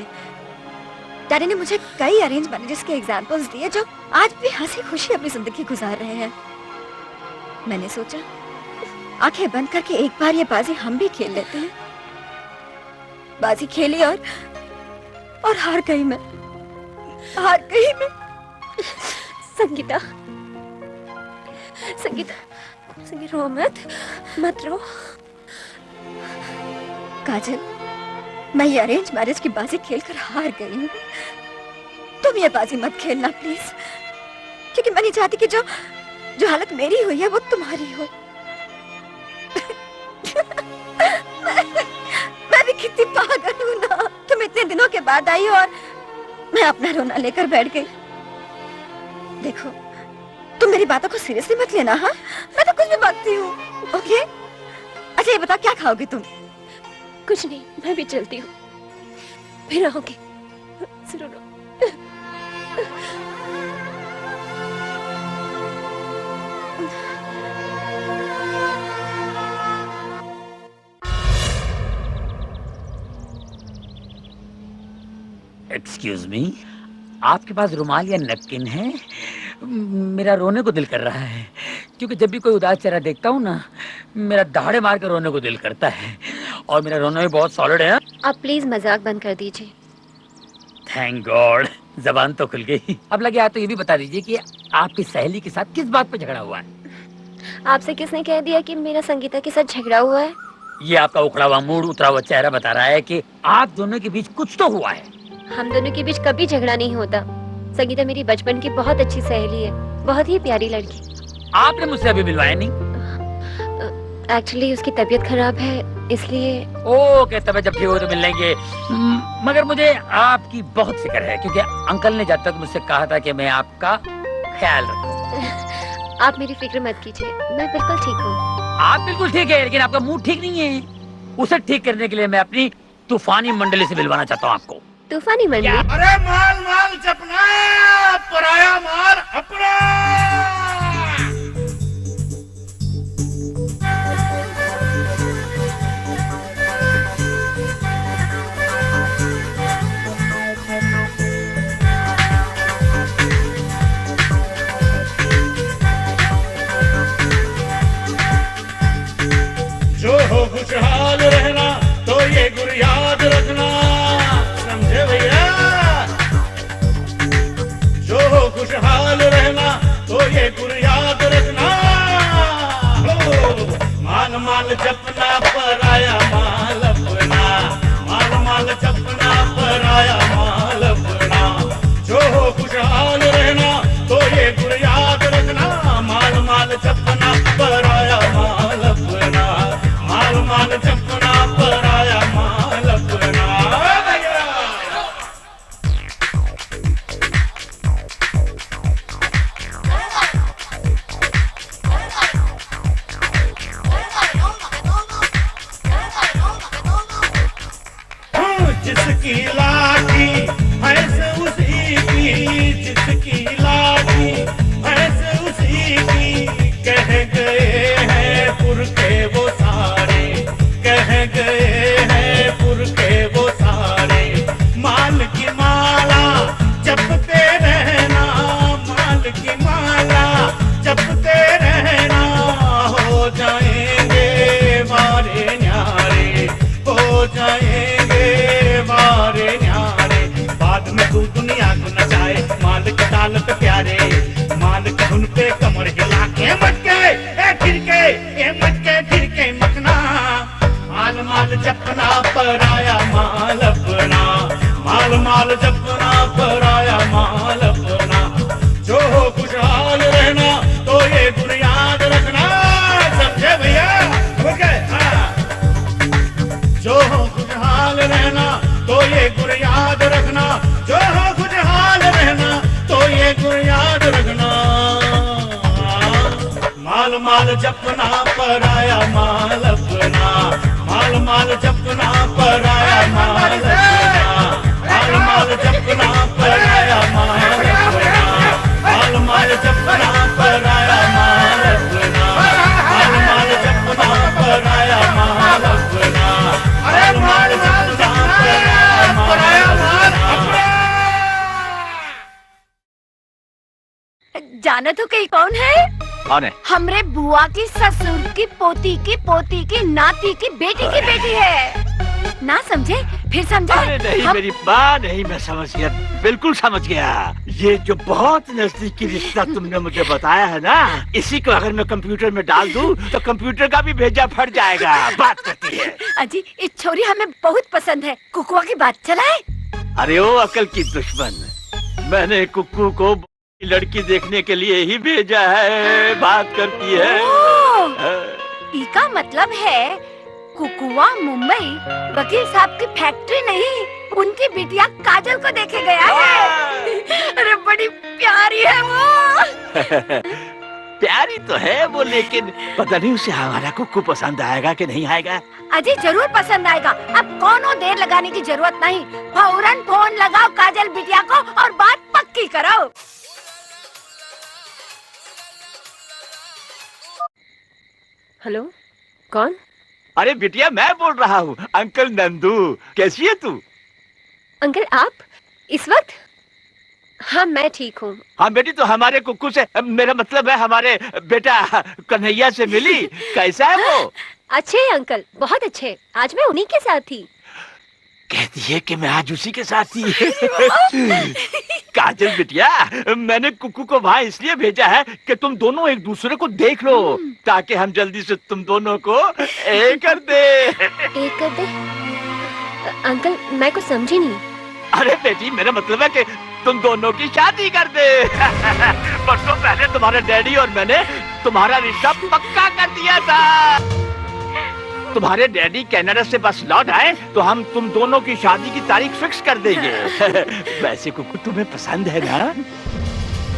डैडी ने मुझे कई अरेंज मैरिजेस के एग्जाम्पल्स दिए जो आज भी हंसी खुशी अपनी जिंदगी गुजार रहे हैं। मैंने सोचा आंखें बंद करके एक बार ये बाजी हम भी खेल लेते हैं। बाजी खेली और हार गई मैं। संगीता, रो मत रो। काजल, मैं ये अरेंज मैरिज की बाजी खेलकर हार गई हूँ। तुम ये बाजी मत खेलना प्लीज, क्योंकि मैं नहीं चाहती कि जो हालत मेरी हुई है वो तुम्हारी हो। मैं भी कितनी पागल हूँ ना। तुम इतने दिनों के बाद आई हो और मैं अपना रोना लेकर बैठ गई। देखो, तुम मेरी बातों को सीरियसली मत लेना। हाँ, मैं तो कुछ भी बकती हूँ। ओके? अच्छा ये बता, क्या खाओगे तुम? कुछ नहीं, मैं भी चलती हूँ, फिर आओगे। जरूर। एक्सक्यूज मी, आपके पास रुमाल या नैपकिन है? मेरा रोने को दिल कर रहा है, क्योंकि जब भी कोई उदास चेहरा देखता हूँ ना, मेरा दहाड़े मार कर रोने को दिल करता है, और मेरा रोना भी बहुत सॉलिड है। आप प्लीज मजाक बंद कर दीजिए। थैंक गॉड, जबान तो खुल गई। अब लगे तो ये भी बता दीजिए कि आपकी सहेली के साथ किस बात पर झगड़ा हुआ है? आपसे किसने कह दिया कि मेरा संगीता के साथ झगड़ा हुआ है? ये आपका उखड़ा हुआ मूड, उतरा हुआ चेहरा बता रहा है कि आप दोनों के बीच कुछ तो हुआ है। हम दोनों के बीच कभी झगड़ा नहीं होता। संगीता मेरी बचपन की बहुत अच्छी सहेली है, बहुत ही प्यारी लड़की। आपने मुझसे अभी मिलवाया नहीं? एक्चुअली उसकी तबीयत खराब है, इसलिए। ओके, तब जब ठीक हो तो मिल लेंगे। मगर मुझे आपकी बहुत फिक्र है, क्योंकि अंकल ने जब तक मुझसे कहा था कि मैं आपका ख्याल रखूं। आप मेरी फिक्र मत कीजिए, मैं बिल्कुल ठीक हूँ। आप बिल्कुल ठीक है, लेकिन आपका मूड ठीक नहीं है। उसे ठीक करने के लिए मैं अपनी तूफानी मंडली से मिलवाना चाहता हूँ आपको। तूफानी मंडली? अरे माल माल जपना, पराया माल अपना। जो हो खुशहाल रहना तो ये गुर याद रखना, समझे भैया। जो हो खुशहाल रहना तो ये गुर याद रखना। माल माल जपना, पराया माल अपना। माल माल जपना, पराया माल अपना। जो हो खुशहाल रहना तो ये गुर याद रखना। माल माल जपना, पराया माल अपना। माल माल जपना, पराया माल अपना। जिसकी लाठी भैंस उसी की, जिसकी लाठी भैंस उसी की। कह गए हैं पुरखे वो सारे, कह गए हैं पुरखे वो सारे। माल की माला जपते रहना, माल की माला जपते रहना। हो जाएंगे मारे न्यारे, हो जाएंगे मारे न्यारे। बाद में तू दुनिया को नचाए, माल के ताल पे प्यारे। माल के धुन पे कमर हिला के मटके खिड़के, ये मटके खिड़के मखना। माल माल जपना, पराया माल अपना। माल माल जपना, पराया माल अपना। जो हो खुशहाल रहना तो ये गुण याद रखना, समझे भैया। ओके, जो हो खुशहाल रहना तो ये गुण याद रखना। जो हो खुशहाल रहना तो ये गुण याद रखना। माल माल जपना, पराया माल अपना। माल माल जपना, पराया माल अपना। माल माल जपना, पराया माल अपना। माल माल जपना, पराया माल अपना। माल माल जपना, पराया माल अपना। माल माल जपना, पराया माल अपना। जाना तो कहीं कौन है? कौन है? हमरे बुआ की ससुर की पोती की नाती की बेटी है। ना समझे? फिर समझे? अरे नहीं मेरी माँ, नहीं, मैं समझ गया, बिल्कुल समझ गया। ये जो बहुत नजदीकी रिश्ता तुमने मुझे बताया है ना, इसी को अगर मैं कंप्यूटर में डाल दूं तो कंप्यूटर का भी भेजा फट जाएगा। बात करती है। अजी, इस छोरी हमें बहुत पसंद है। कुकुआ की बात चलाए? अरे ओ अकल की दुश्मन, मैंने कुक्कू को लड़की देखने के लिए ही भेजा है। बात करती है। इसका मतलब है कुकुआ मुंबई वकील साहब की फैक्ट्री नहीं, उनकी बिटिया काजल को देखे गया है। अरे बड़ी प्यारी है वो। प्यारी तो है वो, लेकिन पता नहीं उसे हमारा कुक्कू पसंद आएगा कि नहीं आएगा। अजी जरूर पसंद आएगा। अब कोनो देर लगाने की जरूरत नहीं, फौरन फोन लगाओ काजल बिटिया को और बात पक्की करो। हेलो, कौन? अरे बिटिया, मैं बोल रहा हूँ, अंकल नंदू। कैसी है तू? अंकल आप इस वक्त? हाँ मैं ठीक हूँ। हाँ बेटी, तो हमारे कुक्कू से, मेरा मतलब है हमारे बेटा कन्हैया से मिली? कैसा है वो? अच्छे हैं अंकल, बहुत अच्छे। आज मैं उन्हीं के साथ थी। कहती है कि मैं आज उसी के साथ थी। काजल बिटिया, मैंने कुकू को वहाँ इसलिए भेजा है कि तुम दोनों एक दूसरे को देख लो, ताकि हम जल्दी से तुम दोनों को एक कर दे। एक कर दे? अंकल मैं कुछ समझी नहीं। अरे बेटी, मेरा मतलब है कि तुम दोनों की शादी कर दे। बरसों पहले तुम्हारे डैडी और मैंने तुम्हारा रिश्ता पक्का कर दिया था। तुम्हारे डैडी कनाडा से बस लौट आए तो हम तुम दोनों की शादी की तारीख फिक्स कर देंगे। वैसे कुकू तुम्हें पसंद है ना?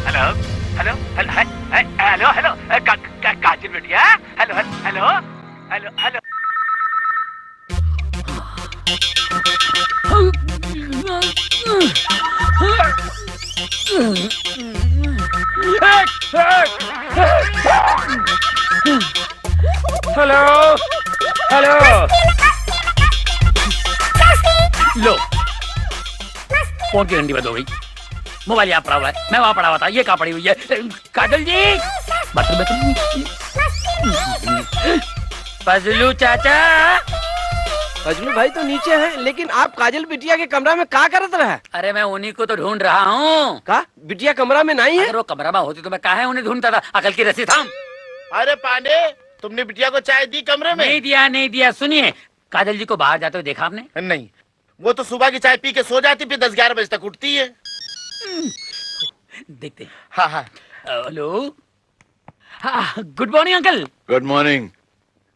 Hello hello hello hello Kajal बिटिया, hello hello hello hello. Hello hello, लो फोन की घंटी बंद हो गई। मोबाइल यहाँ पड़ा हुआ है, मैं वहाँ पड़ा हुआ था, ये कहाँ पड़ी हुई है? काजल जी, फजलू चाचा। फजलू भाई तो नीचे हैं, लेकिन आप काजल बिटिया के कमरा में क्या करत रहे? अरे मैं उन्हीं को तो ढूंढ रहा हूँ। का बिटिया कमरा में नहीं है? अगर वो कमरा में होती तो मैं काहे उन्हें ढूंढता था? अकल की रस्सी थाम। अरे पांडे, तुमने बिटिया को चाय दी कमरे में? नहीं दिया। सुनिए, काजल जी को बाहर जाते हुए देखा आपने? नहीं, वो तो सुबह की चाय पी के सो जाती, फिर 10-11 बजे तक उठती है। देखते हैं। हाँ हाँ। Hello, good morning uncle. Good morning.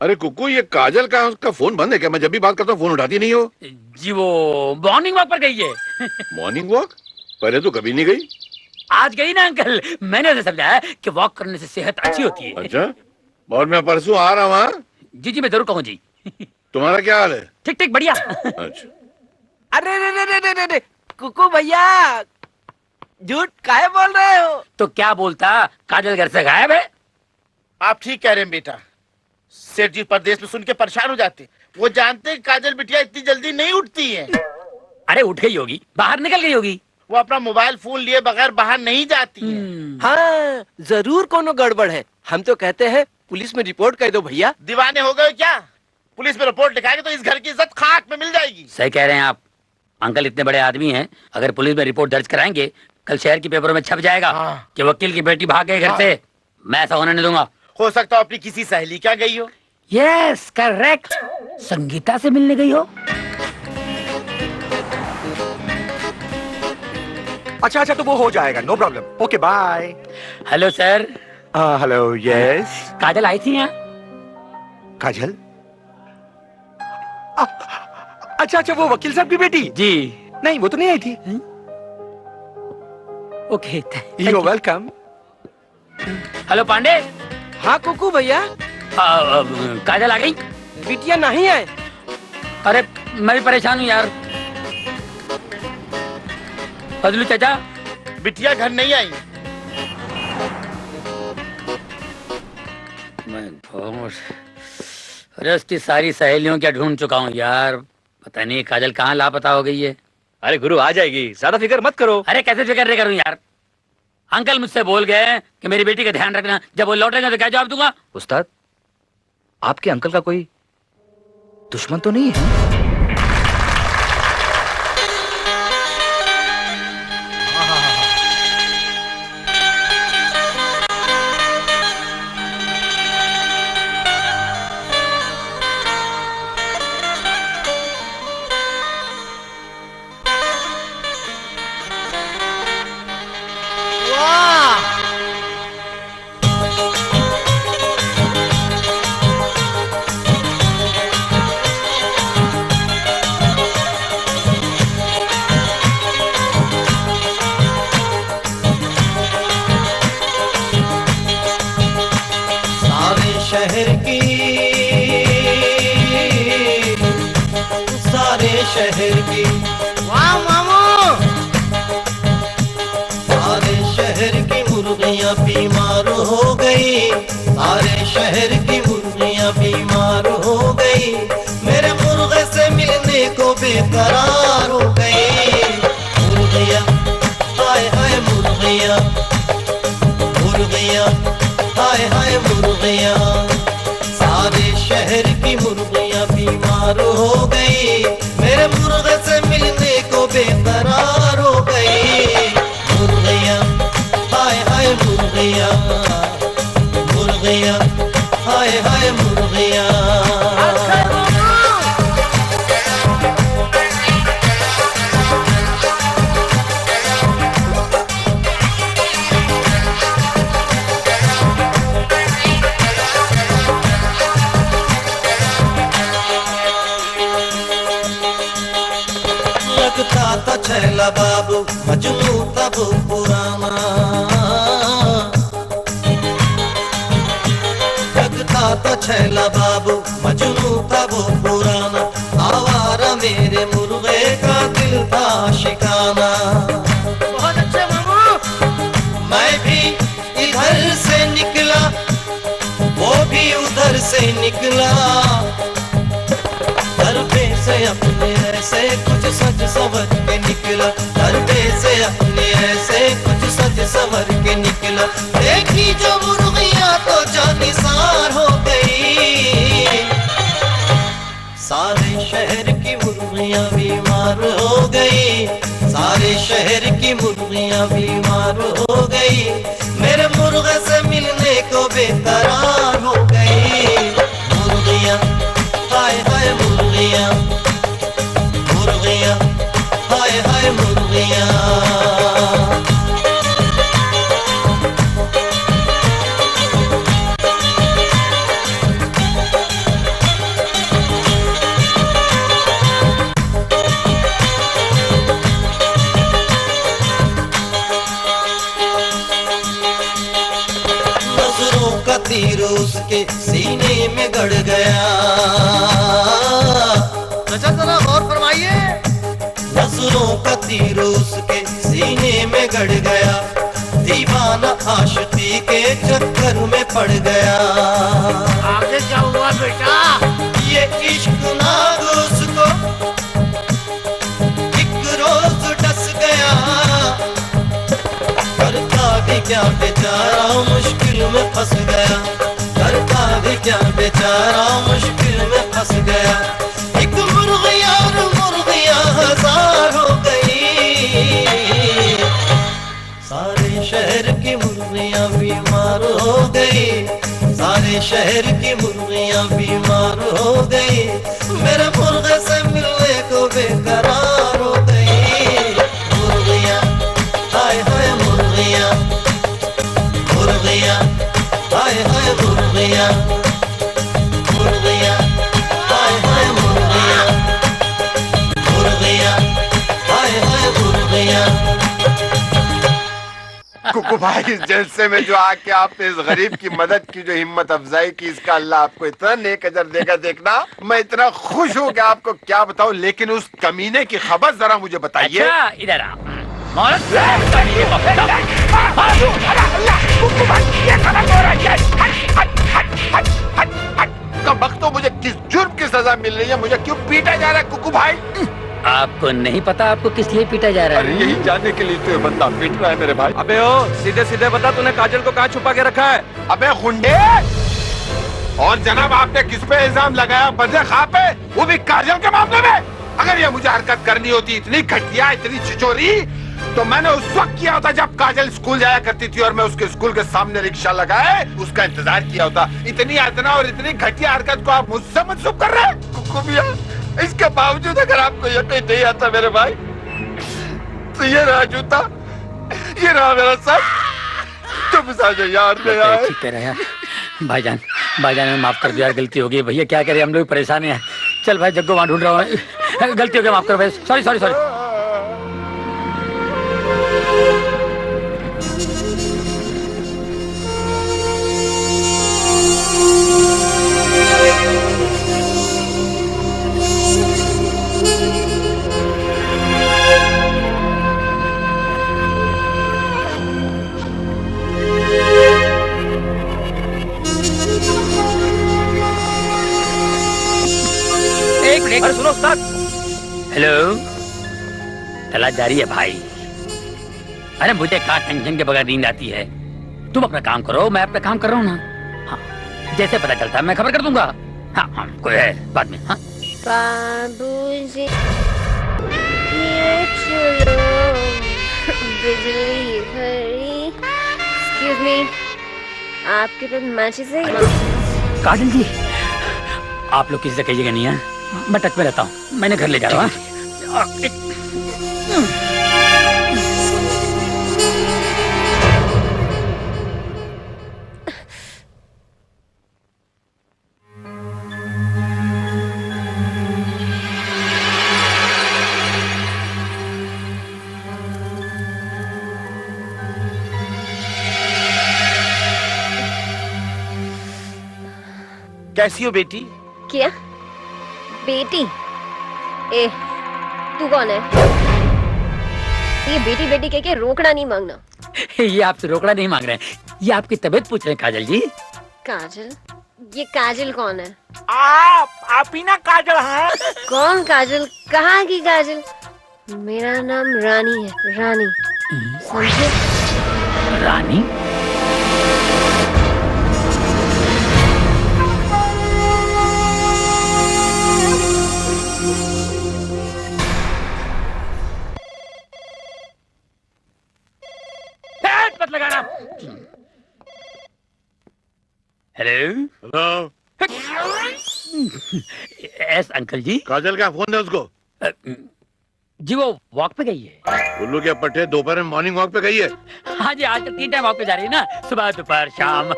अरे कुकू, ये काजल का उसका फोन बंद है क्या? मैं जब भी बात करता हूँ फोन उठाती नहीं हो। जी वो मॉर्निंग वॉक पर गई है। Morning walk? पहले तो कभी नहीं गई। आज गई ना अंकल, मैंने उसे समझाया कि वॉक करने से सेहत अच्छी होती है। अच्छा, और मैं परसों आ रहा हूँ। हाँ जी मैं जरूर कहूँ जी। तुम्हारा क्या हाल है? ठीक बढ़िया। अच्छा। अरे कुकू भैया, झूठ काहे बोल रहे हो? तो क्या बोलता, काजल घर से गायब है? आप ठीक कह रहे हैं बेटा। सेठ जी परदेश में सुन के परेशान हो जाते, वो जानते हैं काजल बिटिया इतनी जल्दी नहीं उठती है। अरे उठ गई होगी, बाहर निकल गई होगी। वो अपना मोबाइल फोन लिए बगैर बाहर नहीं जाती है। हाँ, जरूर कोनो गड़बड़ है। हम तो कहते हैं पुलिस में रिपोर्ट कर दो भैया। दीवाने हो गए क्या? पुलिस में रिपोर्ट लिखाएंगे तो इस घर की इज्जत खाक में मिल जाएगी। सही कह रहे हैं आप। अंकल इतने बड़े आदमी हैं, अगर पुलिस में रिपोर्ट दर्ज कराएंगे, कल शहर के पेपरों में छप जाएगा कि वकील की बेटी भाग गई घर से। मैं ऐसा होने नहीं दूंगा। हो सकता है अपनी किसी सहेली क्या गई हो। यस करेक्ट, संगीता से मिलने गई हो। अच्छा तो वो हो जाएगा, no problem. Okay bye. Hello sir. Hello yes. Kajal आई थी यहाँ? काजल? अच्छा वो वकील साहब की बेटी? जी नहीं, वो तो नहीं आई थी। Okay, you welcome. Hello Pandey. हाँ कुकू भैया। काजल आ गई? बिटिया नहीं है। अरे मैं भी परेशान हूँ यार। फजलू चाचा, बिटिया घर नहीं आई। अरे उसकी सारी सहेलियों क्या ढूंढ चुका हूँ यार, पता नहीं काजल कहाँ लापता हो गई है। अरे गुरु आ जाएगी, ज्यादा फिक्र मत करो। अरे कैसे फिक्र नहीं करूँ यार? अंकल मुझसे बोल गए कि मेरी बेटी का ध्यान रखना, जब वो लौटेगा तो क्या जवाब दूंगा? उस्ताद, आपके अंकल का कोई दुश्मन तो नहीं है? शहर की वाह मामू, सारे शहर की मुर्गियाँ बीमार हो गई, सारे शहर की मुर्गियाँ बीमार हो गई, मेरे मुर्गे से मिलने को बेकरार हो गई। मुर्गियाँ हाय हाय मुर्गियाँ, मुर्गियाँ हाय हाय मुर्गियाँ, सारे शहर की मुर्गियाँ बीमार हो गई, मेरे मुर्गे से मिलने को बेकरार हो गई। मुर्गियाँ, हाय हाय मुर्गियाँ। लगता था छैला बाबू मजनू था वो पुराना, लगता था छैला बाबू मजनू था वो पुराना, आवारा मेरे मुर्गे का दिल था शिकाना। बहुत अच्छा बाबू। मैं भी इधर से निकला, वो भी उधर से निकला, दरबे से अपने ऐसे कुछ सज सवर के निकला, दरबे से अपने ऐसे कुछ सज सवर के निकला। देखी जो मुर्गियाँ तो जानिसार हो गई, सारे शहर की मुर्गियाँ बीमार हो गई, सारे शहर की मुर्गियाँ बीमार हो गई, मेरे मुर्गे से मिलने को बेकरार हो गई। मुर्गियाँ, हाय हाय मुर्गियाँ, मुर्गियाँ, हाय हाय मुर्गियाँ। नजरों का तीर उसके सीने में गड़ गया, अच्छा जरा गौर फरमाइए। नजरों का तीर उसके सीने में गड़ गया, दीवाना आशिकी के चक्कर में पड़ गया। आगे क्या हुआ बेटा? ये इश्क नाग उसको एक रोज डस गया, करता भी क्या बेचारा मुश्किल में फंस गया, करता भी क्या बेचारा मुश्किल में फंस गया। एक मुर्गियाँ और मुर्गियाँ हजार हो गई, सारे शहर की मुर्गियाँ बीमार हो गई, सारे शहर की मुर्गियाँ बीमार हो गई, मेरे मुर्गे से मिलने को बेकरार हो गई। मुर्गियाँ, हाय हाय मुर्गियाँ, मुर्गियाँ, हाय हाय मुर्गियाँ, मुर्गियाँ, हाय हाय मुर्गियाँ, मुर्गियाँ, हाय हाय मुर्गियाँ। कुकू भाई, इस जलसे में जो आके आपने इस गरीब की मदद की, जो हिम्मत अफजाई की, इसका अल्लाह आपको इतना नेक अजर देगा। देखना मैं इतना खुश हूँ कि आपको क्या बताऊँ, लेकिन उस कमीने की खबर जरा मुझे बताइए। अच्छा इधर आ। वक्त तो मुझे किस जुर्म की सजा मिल रही है, मुझे क्यों पीटा जा रहा है कुकू भाई? आपको नहीं पता आपको किस लिए पीटा जा रहा है? अरे यही जानने के लिए तो ये बंदा पीट रहा है मेरे भाई। अबे ओ सीधे सीधे बता, तूने काजल को कहाँ छुपा के रखा है? अबे गुंडे, और जनाब आपने किस पे इल्जाम लगाया? बदले खा पे, वो भी काजल के मामले में। अगर ये मुझे हरकत करनी होती, इतनी घटिया, इतनी छिचोरी, तो मैंने उस वक्त किया होता जब काजल स्कूल जाया करती थी और मैं उसके स्कूल के सामने रिक्शा लगाए उसका इंतजार किया होता। इतनी यातना और इतनी घटिया हरकत को आप मुझसे मंसूब कर रहे हैं कुकू भैया। इसके बावजूद अगर आपको यकीन नहीं आता मेरे भाई, तो ये रहा जूता, ये रहा मेरा सर, तुम साझे यार ले आए। ठीक कह रहे हैं भाईजान, भाईजान ने माफ कर दिया, गलती हो गई भैया, क्या करें हम लोग परेशान हैं। चल भाई जग्गो वहाँ ढूंढ रहा हूँ, गलती हो गई, माफ करो भाई, सॉरी सॉरी सॉरी। अरे सुनो उस्ताद। हेलो, तलाश जारी है भाई। अरे मुझे कहाँ टेंशन के बगैर नींद आती है। तुम अपना काम करो, मैं अपना काम कर रहा हूँ ना। हाँ, जैसे पता चलता है मैं खबर कर दूंगा। हाँ हाँ, कोई है बाद में। हाँ बाबूजी ये चलो बिजली भरी। एक्सक्यूज मी, आपके पास मैचेस है? काजल जी, आप लोग किसी से कहिएगा नहीं है, मैं टच में रहता हूँ, मैंने घर ले जा रहा हूँ। कैसी हो बेटी? क्या बेटी? ए, तू कौन है? ये बेटी बेटी कह के रोकड़ा नहीं मांगना। ये आपसे रोकड़ा नहीं मांग रहे हैं, ये आपकी तबीयत पूछ रहे हैं काजल जी। काजल? ये काजल कौन है? आप ही ना काजल हैं? कौन काजल? कहाँ की काजल? मेरा नाम रानी है, रानी, समझे? रानी? मत लगाना। हेलो एस अंकल जी। काजल का फोन है उसको? जी वो वॉक पे गई है। उल्लू के पट्टे दोपहर में मॉर्निंग वॉक पे गई है? हाँ जी, आजकल 3 टाइम वॉक पे जा रही है ना, सुबह दोपहर शाम।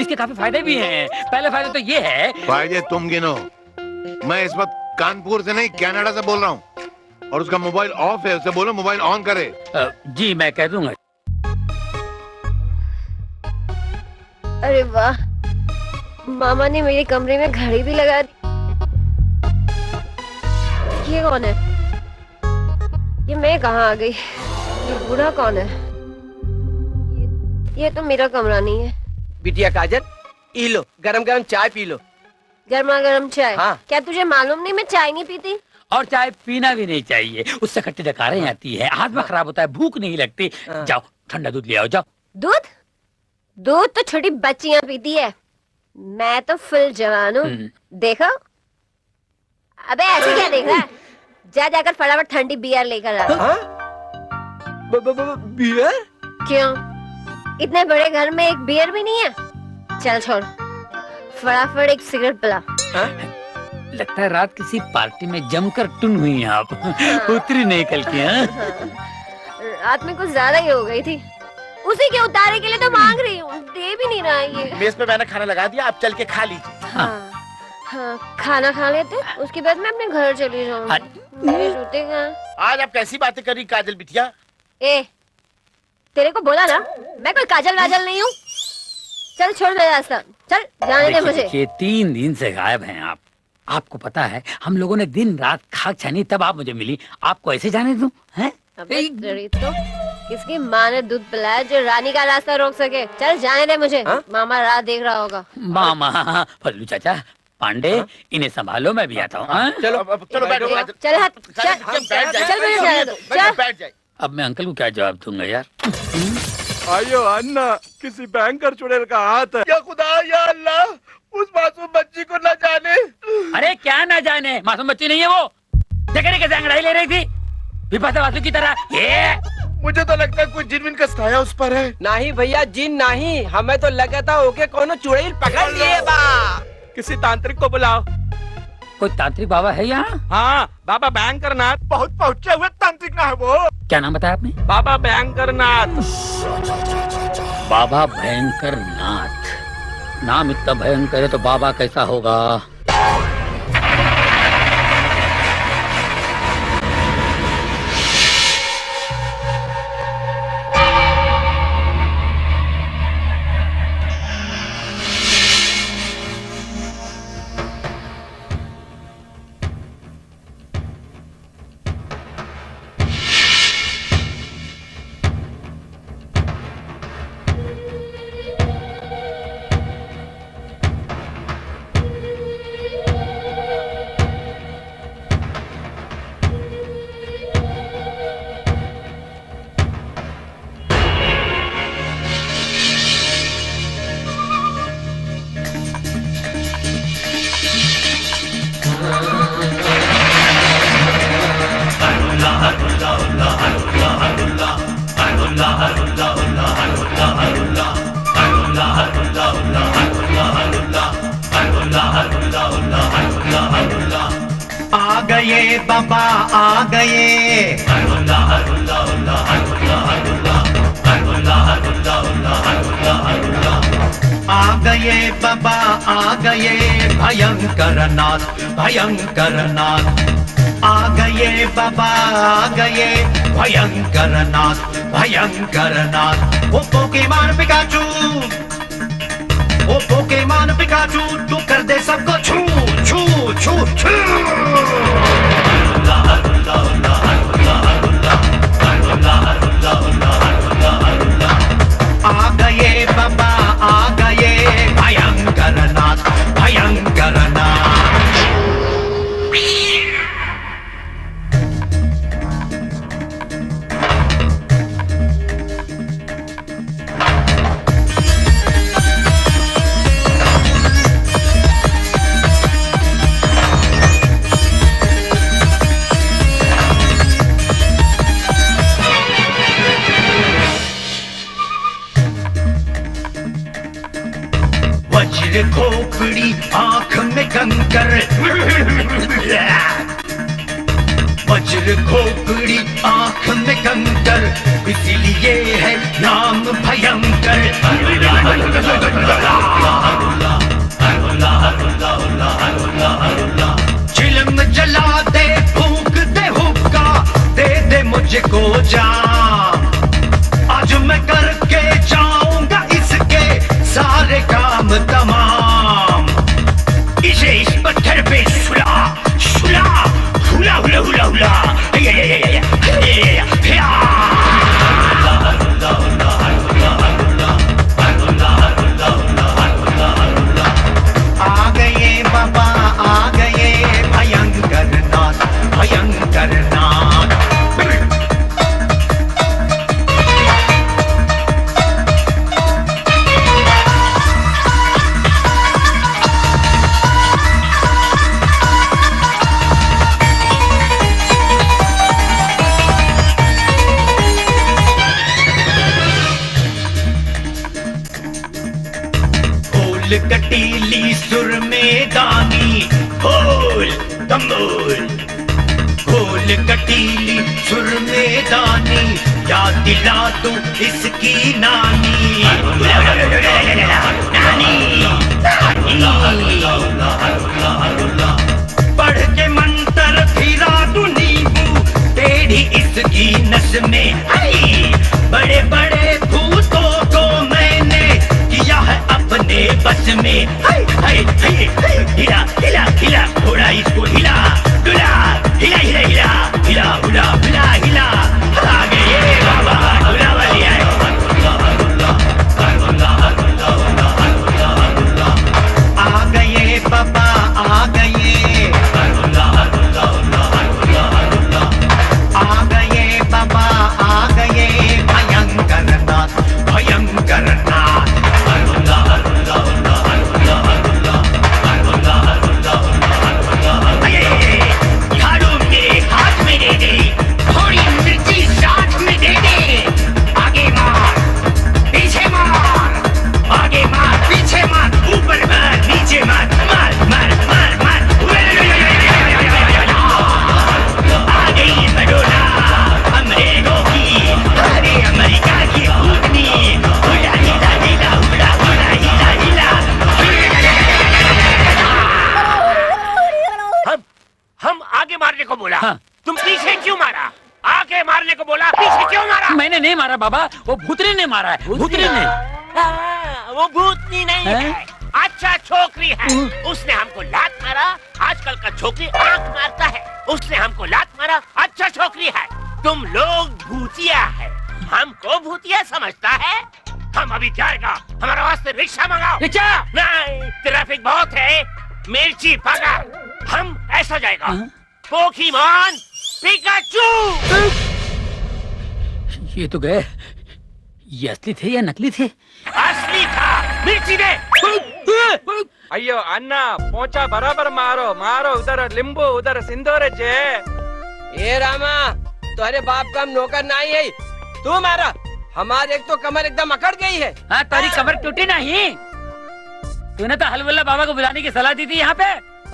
इसके काफी फायदे भी हैं। पहले फायदा तो ये है। फायदे तुम गिनो, मैं इस वक्त कानपुर से नहीं कनाडा से बोल रहा हूँ, और उसका मोबाइल ऑफ है, उसे बोलो मोबाइल ऑन करे। जी मैं कह दूंगा। अरे वाह, मामा ने मेरे कमरे में घड़ी भी लगा दी। ये कौन है? ये मैं कहाँ आ गई? ये बूढ़ा कौन है? ये तो मेरा कमरा नहीं है। बिटिया काजल, ई लो गरम गरम चाय पी लो। गर्मा गर्म चाय? हाँ। क्या तुझे मालूम नहीं मैं चाय नहीं पीती? और चाय पीना भी नहीं चाहिए, उससे खट्टी डकारें आती है, हाथ में खराब होता है, भूख नहीं लगती। जाओ ठंडा दूध ले आओ, जाओ। दूध? दूध तो छोटी बच्चियां पीती है, मैं तो फुल जवान हूँ। देखो। अबे ऐसे क्या देख रहा है? जा जाकर फटाफट ठंडी बियर लेकर आ। बियर? क्यों? इतने बड़े घर में एक बियर भी नहीं है? चल छोड़, फटाफट एक सिगरेट पिला। लगता है रात किसी पार्टी में जमकर टुन हुई हैं आप। उतरी नहीं कल की। रात में कुछ ज्यादा ही हो गई थी, उसी के उतारे के लिए तो मांग रही हूँ, दे भी नहीं रहा है ये। मेज पे मैंने खाना लगा दिया, आप चल के खा लीजिए। हाँ, खाना खा लेते, उसके बाद मैं अपने घर चली जाऊंगी। मेरे जूते कहाँ? आज आप कैसी बातें कर रही काजल बिटिया? ए, तेरे को बोला ना, मैं कोई काजल वाजल नहीं हूँ। चल छोड़ दे रास्ता, चल जाने दे मुझे। देखिए 3 दिन से गायब हैं आप। आपको पता है हम लोगों ने दिन रात खाक छानी, तब आप मुझे मिली। आपको ऐसे जाने दूं? हैं? अबे तो किसकी माँ ने दूध पिलाया जो रानी का रास्ता रोक सके? चल जाने दे मुझे। मामा राह देख रहा होगा। मामा, फल्लू चाचा, पांडे, इन्हें संभालो, मैं भी आता हूँ। चलो चलो बैठो। चल हट, चल मुझे जाने दो, चल। बैठ जाए। अब मैं अंकल को क्या जवाब दूंगा यार? आयो अन्ना, किसी बैंकर चुड़ैल का हाथ है। या खुदा या अल्लाह, उस मासूम बच्ची को न जाने। अरे क्या ना जाने, मासूम बच्ची नहीं है वो। देखने कैसे अंगड़ाई ले रही थी विपाशा वासु की तरह। ये मुझे तो लगता है कोई जिन का साया उस पर है। नहीं भैया, जिन नहीं, हमें तो लगा था ओके कोनो चुड़ैल पकड़ लिए बा। किसी तांत्रिक को बुलाओ। कोई तांत्रिक बाबा है यहाँ? हाँ, बाबा भयंकर नाथ। बहुत पहुंचे हुए तांत्रिक ना है वो। क्या नाम बताया आपने? बाबा भयंकर नाथ। बाबा भयंकर नाथ। नाम इतना भयंकर है तो बाबा कैसा होगा? हरुल्ला गए बाबा आ गए। आ गए बाबा आ गए भयंकर नाथ भयंकर नाथ। आ गए बाबा आ गए भयंकर नाथ भयंकर नाथ। वो पोकेमॉन पिकाचू, वो पोकेमॉन पिकाचू, तू कर दे सबको छू छू छू छू। आ गए बाबा आ गए भयंकर नाथ भयंकर नाथ। वज्र खोपड़ी आंख में कंकर, वज्र खोपड़ी आंख में कंकर, इसलिए है नाम भयंकर। चिलम जला दे फूंक दे हुक्का, दे दे मुझको जान। आज मैं करके जाऊंगा इसके सारे काम तमाम। इसे इस पत्थर पे सुला सुला हुला हुला हुला हुला। आ गए बाबा आ गए भयंकर नाथ भयंकर नाथ। कटीली सुर में दानी खोल तंबोल, खोल कटीली सुर में दानी, याद दिला तू इसकी नानी पढ़ के मंत्र फिरा तू नींबू, टेढ़ी इसकी नस में आई। बड़े बड़े भूतों को मैंने किया है अपने बस में। हाय हाय हाय हाय। हिला हिला हिला थोड़ा इसको हिला डुला, हिला हिला हिला हिला हुला हुला हिला। आ गए बाबा डुला वाली है। आ गए बाबा आ गए, आ गए बाबा आ गए भयंकर नाथ भयंकर नाथ। तुम पीछे क्यों मारा? आके मारने को बोला, पीछे क्यों मारा? मैंने नहीं मारा बाबा, वो भूतनी ने मारा है। भूतनी ने। वो भूतनी नहीं है, अच्छा छोकरी है। उसने हमको लात मारा। आजकल का छोकरी आंख मारता है, उसने हमको लात मारा। अच्छा छोकरी है। तुम लोग भूतिया है, हमको भूतिया समझता है। हम अभी जाएगा, हमारे वास्ते रिक्शा मंगाओ। रिक्शा नहीं, ट्रैफिक बहुत है। मिर्ची पकड़, हम ऐसा जाएगा। Pokemon Pikachu. ये तो गए। ये असली थे या नकली थे? असली था। मिर्ची दे। अयो अन्ना पोचा बराबर मारो मारो। उधर लिंबू उधर सिंदूर जे। ये रामा तुम्हारे बाप का हम नौकर नहीं है, तू मारा। हमारे एक तो कमर एकदम अकड़ गई है। हाँ, तारी कमर टूटी नहीं। तूने तो हलवल्ला बाबा को बुलाने की सलाह दी थी यहाँ पे,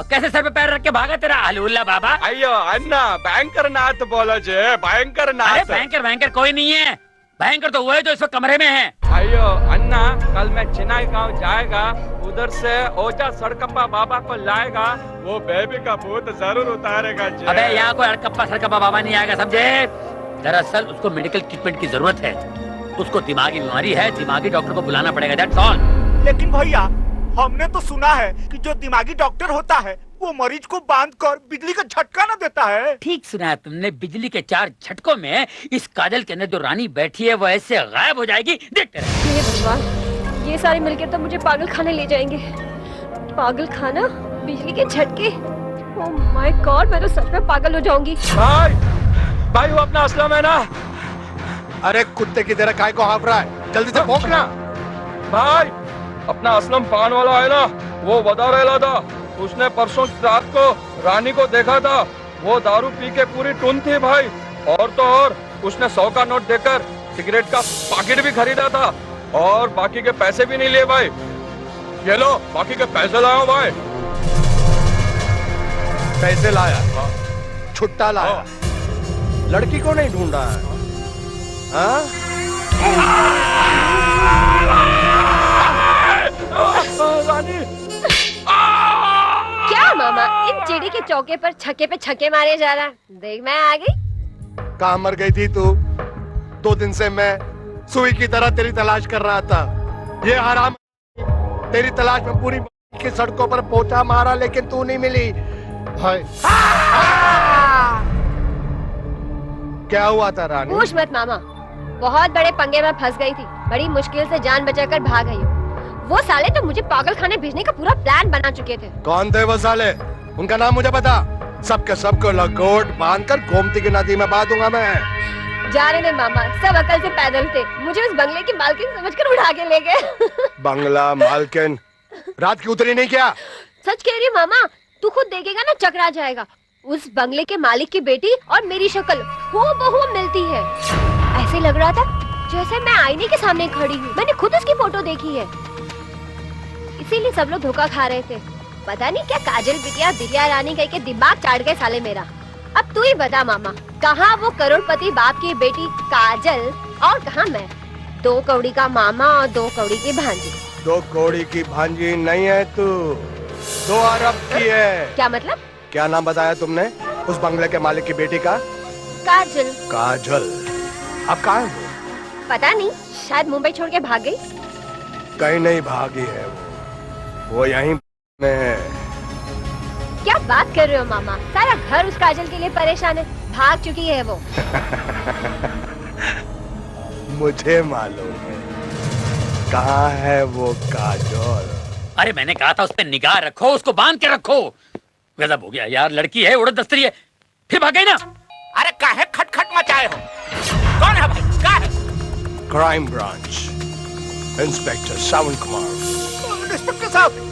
और कैसे सर पे पैर रख के भागा तेरा हलुल्ला बाबा? अयो अन्ना भयंकर नाथ बोलो जे भयंकर अरे नाथ भयंकर कोई नहीं है, भयंकर तो वो है जो इस वक्त कमरे में है। अयो अन्ना कल मैं चिनाई गांव जाएगा, उधर से ओजा सड़कप्पा बाबा को लाएगा, वो बेबी का भूत जरूर उतारेगा जे। अबे यहाँ कोई अड़कप्पा सड़कप्पा बाबा नहीं आएगा, समझे? दरअसल उसको मेडिकल ट्रीटमेंट की जरूरत है, उसको दिमागी बीमारी है, दिमागी डॉक्टर को बुलाना पड़ेगा, दैट्स ऑल। लेकिन भैया हमने तो सुना है कि जो दिमागी डॉक्टर होता है वो मरीज को बांधकर बिजली का झटका ना देता है। ठीक सुना है तुमने, बिजली के 4 झटकों में इस काजल के अंदर जो रानी बैठी है वो ऐसे गायब हो जाएगी, देखते रहे। हे भगवान, ये सारे मिलकर तो मुझे पागल खाने ले जाएंगे। पागल खाना, बिजली के झटके, ओह माय गॉड, मैं तो सच में पागल हो जाऊंगी। भाई वो अपना असलम है ना? अरे कुत्ते की तरह काय को हाँफ रहा है, जल्दी से भौंकना। भाई अपना असलम पान वाला है ना, वो बता रहा था, उसने परसों रात को रानी को देखा था, वो दारू पी के पूरी टुन थी भाई। और तो और उसने 100 का नोट देकर सिगरेट का पैकेट भी खरीदा था और बाकी के पैसे भी नहीं लिए भाई। ये लो बाकी के पैसे लाओ भाई। पैसे लाया, छुट्टा लाया, लड़की को नहीं ढूंढ रहा है, हाँ? रानी क्या मामा, इन चिड़ी के चौके पर छक्के मारे जा रहा? देख मैं आ गई। कहाँ मर गई थी तू? 2 दिन से मैं सुई की तरह तेरी तलाश कर रहा था। ये हराम तेरी तलाश में पूरी की सड़कों पर पोछा मारा, लेकिन तू नहीं मिली। भाई क्या हुआ था रानी? पूछ मत मामा, बहुत बड़े पंगे में फंस गई थी, बड़ी मुश्किल से जान बचाकर भाग गई हूँ। वो साले तो मुझे पागल खाने भेजने का पूरा प्लान बना चुके थे। कौन थे वो साले? उनका नाम मुझे बता। सबके सबको लंगोट बांधकर गोमती की नदी में बहा दूंगा मैं। जा रहे मामा, सब अकल से पैदल थे, मुझे उस बंगले की मालकिन समझकर उठा के ले गए। बंगला मालकिन रात की उतरी नहीं क्या? सच कह रही हूँ मामा, तू खुद देखेगा ना, चकरा जाएगा। उस बंगले के मालिक की बेटी और मेरी शक्ल हूबहू मिलती है। ऐसे लग रहा था जैसे मैं आईने के सामने खड़ी हूँ। मैंने खुद उसकी फोटो देखी है, इसीलिए सब लोग धोखा खा रहे थे। पता नहीं क्या काजल बिटिया रानी कह के दिमाग चाट गए साले मेरा। अब तू ही बता मामा, कहाँ वो करोड़पति बाप की बेटी काजल और कहाँ मैं? 2 कौड़ी का मामा और 2 कौड़ी की भांजी। 2 कौड़ी की भांजी नहीं है तू, 2 अरब की है। क्या मतलब? क्या नाम बताया तुमने उस बंगले के मालिक की बेटी का? काजल। काजल अब कहाँ है वो? पता नहीं, शायद मुंबई छोड़ के भाग गई। कहीं नहीं भागी है वो यहीं में है। क्या बात कर रहे हो मामा, सारा घर उस काजल के लिए परेशान है, भाग चुकी है वो। मुझे मालूम है कहाँ है वो काजल। अरे मैंने कहा था उस पे निगाह रखो, उसको बांध के रखो। गजब हो गया यार, लड़की है, उड़द दस्तरी है, फिर भाग गई ना। अरे काहे खटखट मचाए हो? कौन है भाई? क्या है? क्राइम ब्रांच इंस्पेक्टर सावन कुमार। इंस्पेक्टर साहब,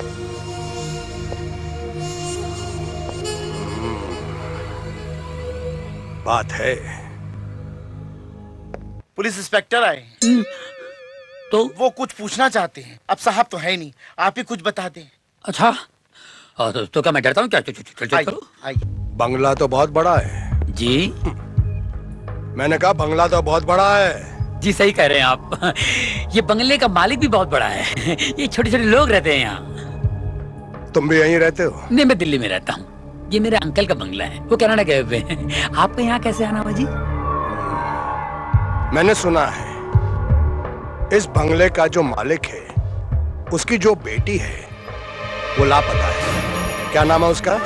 बात है। पुलिस इंस्पेक्टर आए तो वो कुछ पूछना चाहते हैं। अब साहब तो है नहीं, आप ही कुछ बता दें। अच्छा तो क्या मैं डरता हूँ क्या? चल करो। बंगला तो बहुत बड़ा है जी। मैंने कहा बंगला तो बहुत बड़ा है। जी सही कह रहे हैं आप, ये बंगले का मालिक भी बहुत बड़ा है। ये छोटे छोटे लोग रहते हैं यहाँ। तुम भी यहीं रहते हो? नहीं, मैं दिल्ली में रहता हूँ। ये मेरे अंकल का बंगला है, वो कनाडा गए हुए हैं। आपको यहाँ कैसे आना हुआ जी? मैंने सुना है इस बंगले का जो मालिक है उसकी जो बेटी है वो लापता है। क्या नाम है उसका?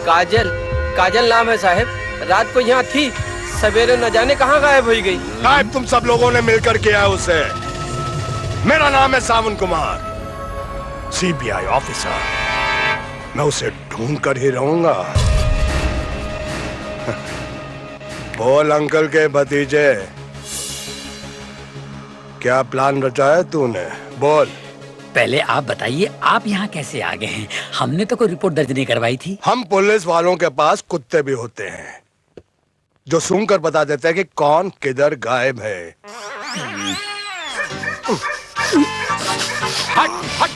काजल। काजल नाम है साहब, रात को यहाँ थी, सवेरे न जाने कहाँ गायब हो गई। गायब तुम सब लोगों ने मिलकर किया है उसे। मेरा नाम है सावन कुमार, सीबीआई ऑफिसर। मैं उसे ढूंढ कर ही रहूंगा। बोल अंकल के भतीजे, क्या प्लान रचा है तूने? बोल। पहले आप बताइए, आप यहाँ कैसे आ गए हैं? हमने तो कोई रिपोर्ट दर्ज नहीं करवाई थी। हम पुलिस वालों के पास कुत्ते भी होते हैं जो सूंघ कर बता देते हैं कि कौन किधर गायब है। हट हट,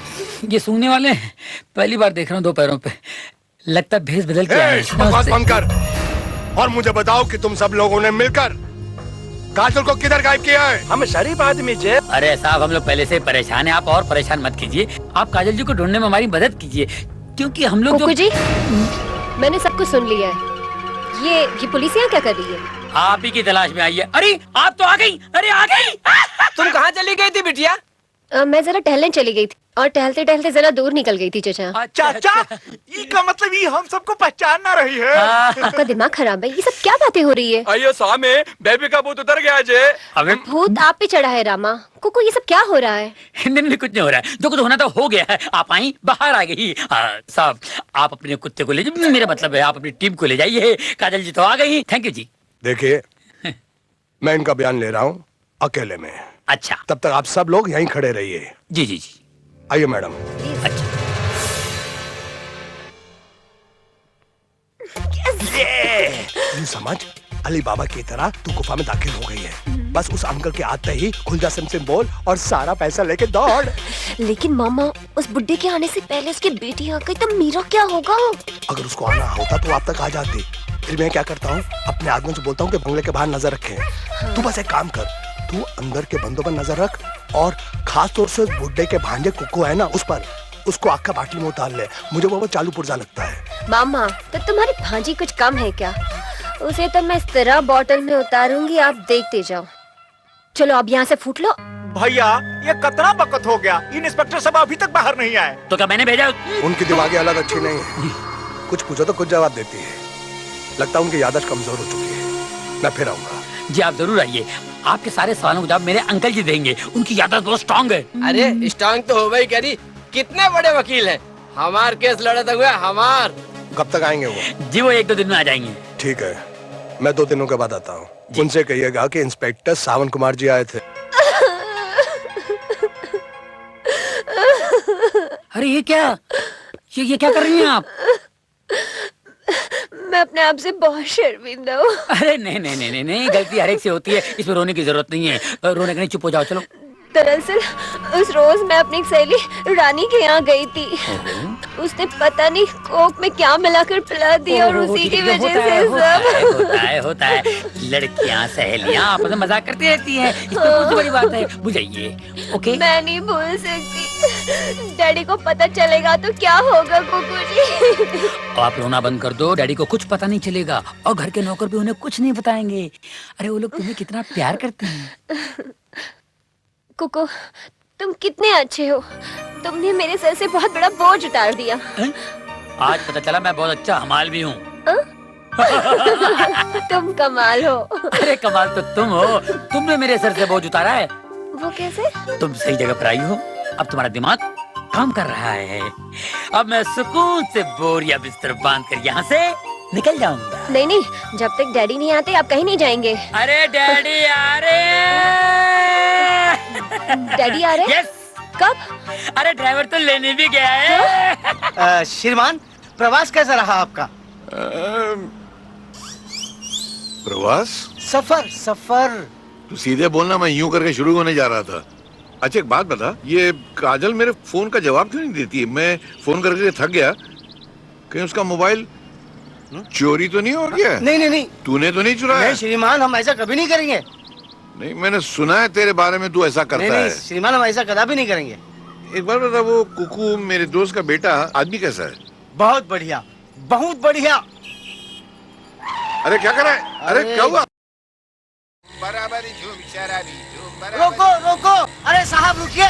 ये सूंघने वाले हैं? पहली बार देख रहा हूँ 2 पैरों पे। लगता है भेस बदल के आए हैं। बकवास बंद कर और मुझे बताओ कि तुम सब लोगों ने मिलकर काजल को किधर गायब किया है? हम शरीफ आदमी जे। अरे साहब हम लोग पहले से परेशान हैं, आप और परेशान मत कीजिए। आप काजल जी को ढूंढने में हमारी मदद कीजिए, क्योंकि हम लोग कुकू जी, मैंने सब कुछ सुन लिया है। ये पुलिस यहाँ क्या कर रही है? आप ही की तलाश में आई है। अरे आप तो आ गई। अरे आ गई। तुम कहाँ चली गई थी बिटिया? मैं जरा टहलने चली गई थी और टहलते टहलते जरा दूर निकल गई थी चाचा। चाचा, का मतलब ये हम सबको पहचान ना रही है। आपका दिमाग खराब है, ये सब क्या बातें हो रही है? अयो सामे, बेबी का भूत उतर गया जे। अबे भूत आप पे चढ़ा है रामा। कुकू ये सब क्या हो रहा है? नहीं कुछ नहीं हो रहा है, जो कुछ होना था हो गया है। आप आई, बाहर आ गई। साहब आप अपने कुत्ते को ले जाइए, मेरा मतलब है आप अपनी टीम को ले जाइए। काजल जी तो आ गई। थैंक यू जी। देखिए मैं इनका बयान ले रहा हूँ अकेले में। अच्छा, तब तक आप सब लोग यहीं खड़े रहिए। जी जी जी। आइए मैडम। अच्छा ये समझ, अली बाबा की तरह तू गुफा में दाखिल हो गई है। बस उस अंकल के आते ही खुल जा सिम बोल और सारा पैसा लेके दौड़। लेकिन मामा, उस बुड्ढे के आने से पहले उसकी बेटी आ गई तो मेरा क्या होगा? अगर उसको आना होता तो आप तक आ जाती। फिर मैं क्या करता हूँ, अपने आदमियों से बोलता हूँ कि बंगले के बाहर नजर रखें। तू बस एक काम कर, तू अंदर के बंदों पर नजर रख और खास तौर से उस बुड्ढे के भांजे कुकू है ना, उस पर उसको आग का बाटली में उतार ले। मुझे वो चालू पुर्जा लगता है। मामा, तो तुम्हारी भांजी कुछ कम है क्या? उसे तो मैं इस तरह बोतल में उतारूंगी, आप देखते जाओ। चलो अब यहाँ से फूट लो। भैया ये कितना वक्त हो गया, इन इंस्पेक्टर सब अभी तक बाहर नहीं आए। तो क्या मैंने भेजा? उनकी दिमागी हालत अच्छी नहीं है, कुछ पूछो तो कुछ जवाब देती है। लगता है उनकी याददाश्त कमजोर हो चुकी है। मैं फिर आऊंगा। जी आप जरूर आइए, आपके सारे सवालों का जवाब मेरे अंकल जी देंगे। उनकी याददाश्त बहुत स्ट्रांग है। अरे स्ट्रांग तो हो गई करी, कितने बड़े वकील हैं। हमार केस लड़ते हुए हमार। कब तक आएंगे वो? जी वो 1-2 दिन में आ जाएंगे। ठीक है, मैं 2 दिनों के बाद आता हूँ। उनसे कहिएगा कि इंस्पेक्टर सावन कुमार जी आए थे। अरे ये क्या, ये क्या कर रही हैं आप? मैं अपने आप से बहुत शर्मिंदा हूँ। अरे नहीं, गलती हर एक से होती है, इसमें रोने की जरूरत नहीं है। रोने का नहीं, चुप हो जाओ। चलो। दरअसल उस रोज मैं अपनी सहेली रानी के यहाँ गई थी। उसने पता नहीं कोक में क्या मिलाकर पिला दिया और उसी की वजह से सब होता है। लड़कियाँ सहेलियाँ आपस में मजाक करती रहती हैं, इसमें कौन सी बड़ी बात है? बुझाइए। ओके, मैं नहीं भूल सकती। डैडी को पता चलेगा तो क्या होगा कुकू जी? आप रोना बंद कर दो, डैडी को कुछ पता नहीं चलेगा और घर के नौकर भी उन्हें कुछ नहीं बताएंगे। अरे वो लोग तुम्हें कितना प्यार करते हैं। कुकू, तुम कितने अच्छे हो। तुमने मेरे सर से बहुत बड़ा बोझ उतार दिया। आज पता चला मैं बहुत अच्छा हमाल भी हूँ। तुम कमाल हो। अरे कमाल तो तुम हो, तुमने मेरे सर से बोझ उतारा है। वो कैसे? तुम सही जगह पर आई हो, अब तुम्हारा दिमाग काम कर रहा है। अब मैं सुकून से बोरिया बिस्तर बांध कर यहाँ से निकल जाऊंगा। नहीं, जब तक डैडी नहीं आते आप कहीं नहीं जाएंगे। अरे डैडी आ रहे हैं। डैडी आ रहे हैं? यस। कब? अरे ड्राइवर तो लेने भी गया है। श्रीमान, प्रवास कैसा रहा आपका? प्रवास? सफर। तू सीधे बोलना, मैं यूं करके शुरू होने जा रहा था। अच्छा एक बात बता, ये काजल मेरे फोन का जवाब क्यों नहीं देती है? मैं फोन करके थक गया। कहीं उसका मोबाइल चोरी तो नहीं हो गया? नहीं। तूने तो नहीं चुराया? नहीं श्रीमान, हम ऐसा कभी नहीं करेंगे। नहीं, मैंने सुना है तेरे बारे में तू ऐसा करता है। श्रीमान, हम ऐसा कदापि नहीं करेंगे। एक बार बता, वो कुकू मेरे दोस्त का बेटा आदमी कैसा है? बहुत बढ़िया, बहुत बढ़िया। अरे क्या कर रहा है? अरे क्या हुआ? बराबरी झूम शराबी झूम। रोको। अरे साहब रुकिए।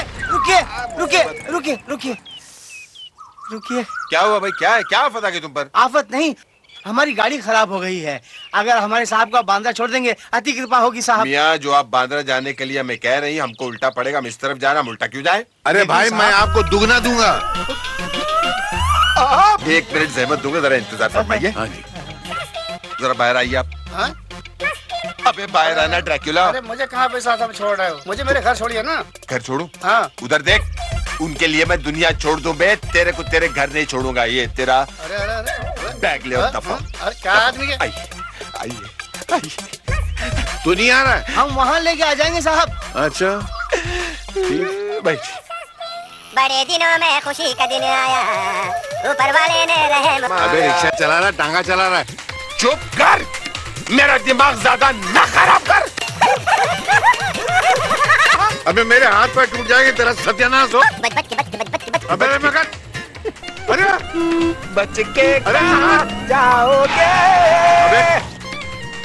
क्या हुआ भाई? क्या है? क्या आफत आ गई तुम पर? आफत नहीं, हमारी गाड़ी खराब हो गई है। अगर हमारे साहब को बांद्रा छोड़ देंगे अति कृपा होगी साहब। मियाँ, जो आप बांद्रा जाने के लिए मैं कह रही, हमको उल्टा पड़ेगा। हम इस तरफ जाना, हम उल्टा क्यों जाए? अरे भाई मैं आपको दुगना दूंगा। एक मिनट जहमत दूंगा, जरा इंतजार फरमाइए। हाँ जी। जरा बाहर आइए आप। हाँ? अबे बाहर आना ड्रैक्युला। अरे मुझे कहाँ पे साहब छोड़ रहे हो? मुझे मेरे घर छोड़िए ना। घर छोड़ू? हाँ। उधर देख, उनके लिए मैं दुनिया छोड़ दूं बे, तेरे को तेरे घर नहीं छोड़ूंगा। ये तेरा अरे बैग ले और दफा। अरे क्या आदमी के? आइए। तू नहीं आ रहा है? हम वहाँ लेके आ जाएंगे साहब। अच्छा ठीक। बैठ। बड़े दिनों में खुशी का दिन आया, ऊपर वाले ने रहम। अबे रिक्शा चला रहा, टांगा चला रहा है। चुप कर, मेरा दिमाग ज्यादा न खराब कर। अबे मेरे हाथ पैर टूट जाएंगे, तेरा सत्यानाश हो। अबे मगर, अरे बच के अरे जाओगे।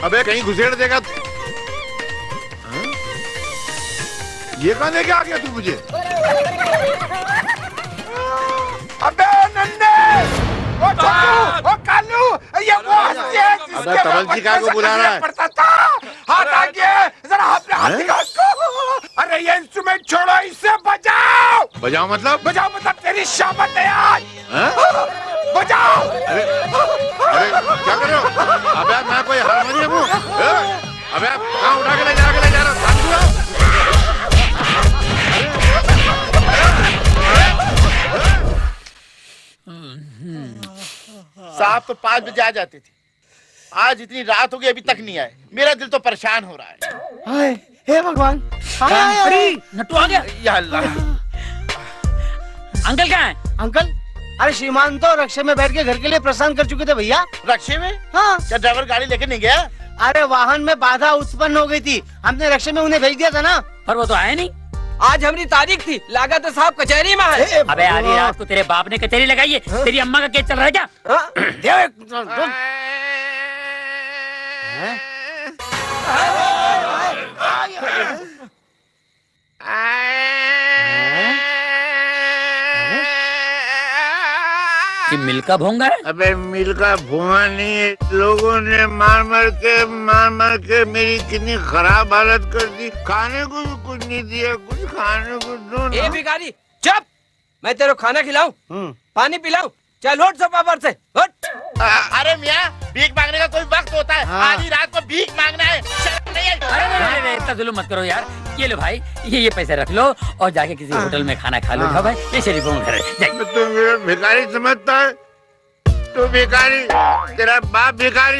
अबे कहीं घुसेड़ देगा। हाँ? ये कहाँ लेके आ गया तू मुझे? अबे नन्हे, ओ छोटू, ओ कालू, ये वो हस्ती है जिसके अबे तबलजी का को बुला रहा है? पड़ता था। हाथ आगे, जरा अपने हाथ दिखा इसको। अरे ये इंस्ट्रूमेंट छोड़ो, इसे बजाओ। बजाओ मतलब? बजाओ मतलब तेरी शामत है आज। हाँ? बजाओ। अरे क्या कर रहे हो? अबे मैं कोई हारमोनियम हूँ? अबे कहाँ उठा के ले जा रहा हो? साहब तो 5 बजे आ जाते थे, आज इतनी रात हो गई अभी तक नहीं आए। मेरा दिल तो परेशान हो रहा है। हाय हे भगवान। अरे नट्टू आ गया। या अल्लाह। अंकल कहाँ है? अंकल, अरे श्रीमान तो रक्षे में बैठ के घर के लिए प्रस्थान कर चुके थे भैया। रक्षे में? हाँ। क्या ड्राइवर गाड़ी लेके नहीं गया? अरे वाहन में बाधा उत्पन्न हो गई थी, हमने रक्षे में उन्हें भेज दिया था ना। पर वो तो आया नहीं। आज हमारी तारीख थी, लागत साहब कचहरी में है। अबे आधी रात को तेरे बाप ने कचहरी लगाई है, तेरी अम्मा का केस चल रहा है क्या? कि मिल का भोंगा है? अबे मिल का भुआ नहीं है, लोगों ने मार मार के मेरी कितनी खराब हालत कर दी। खाने को भी कुछ नहीं दिया, कुछ खाने को दो ना। ए भिखारी चुप, मैं तेरे खाना खिलाऊं, पानी पिलाऊं, चल उठ सोफा पर से उठ। अरे मियाँ, भीख मांगने का कोई वक्त होता है। आधी रात को भीख मांगना है, शर्म नहीं है? अरे इतना जुल्म मत करो यार। ये लो भाई, ये पैसे रख लो और जाके किसी होटल में खाना खा लो। जाओ भाई, ये शरीफों में घर है। तू मेरा भिखारी समझता है? तू भिखारी, तेरा बाप भिखारी,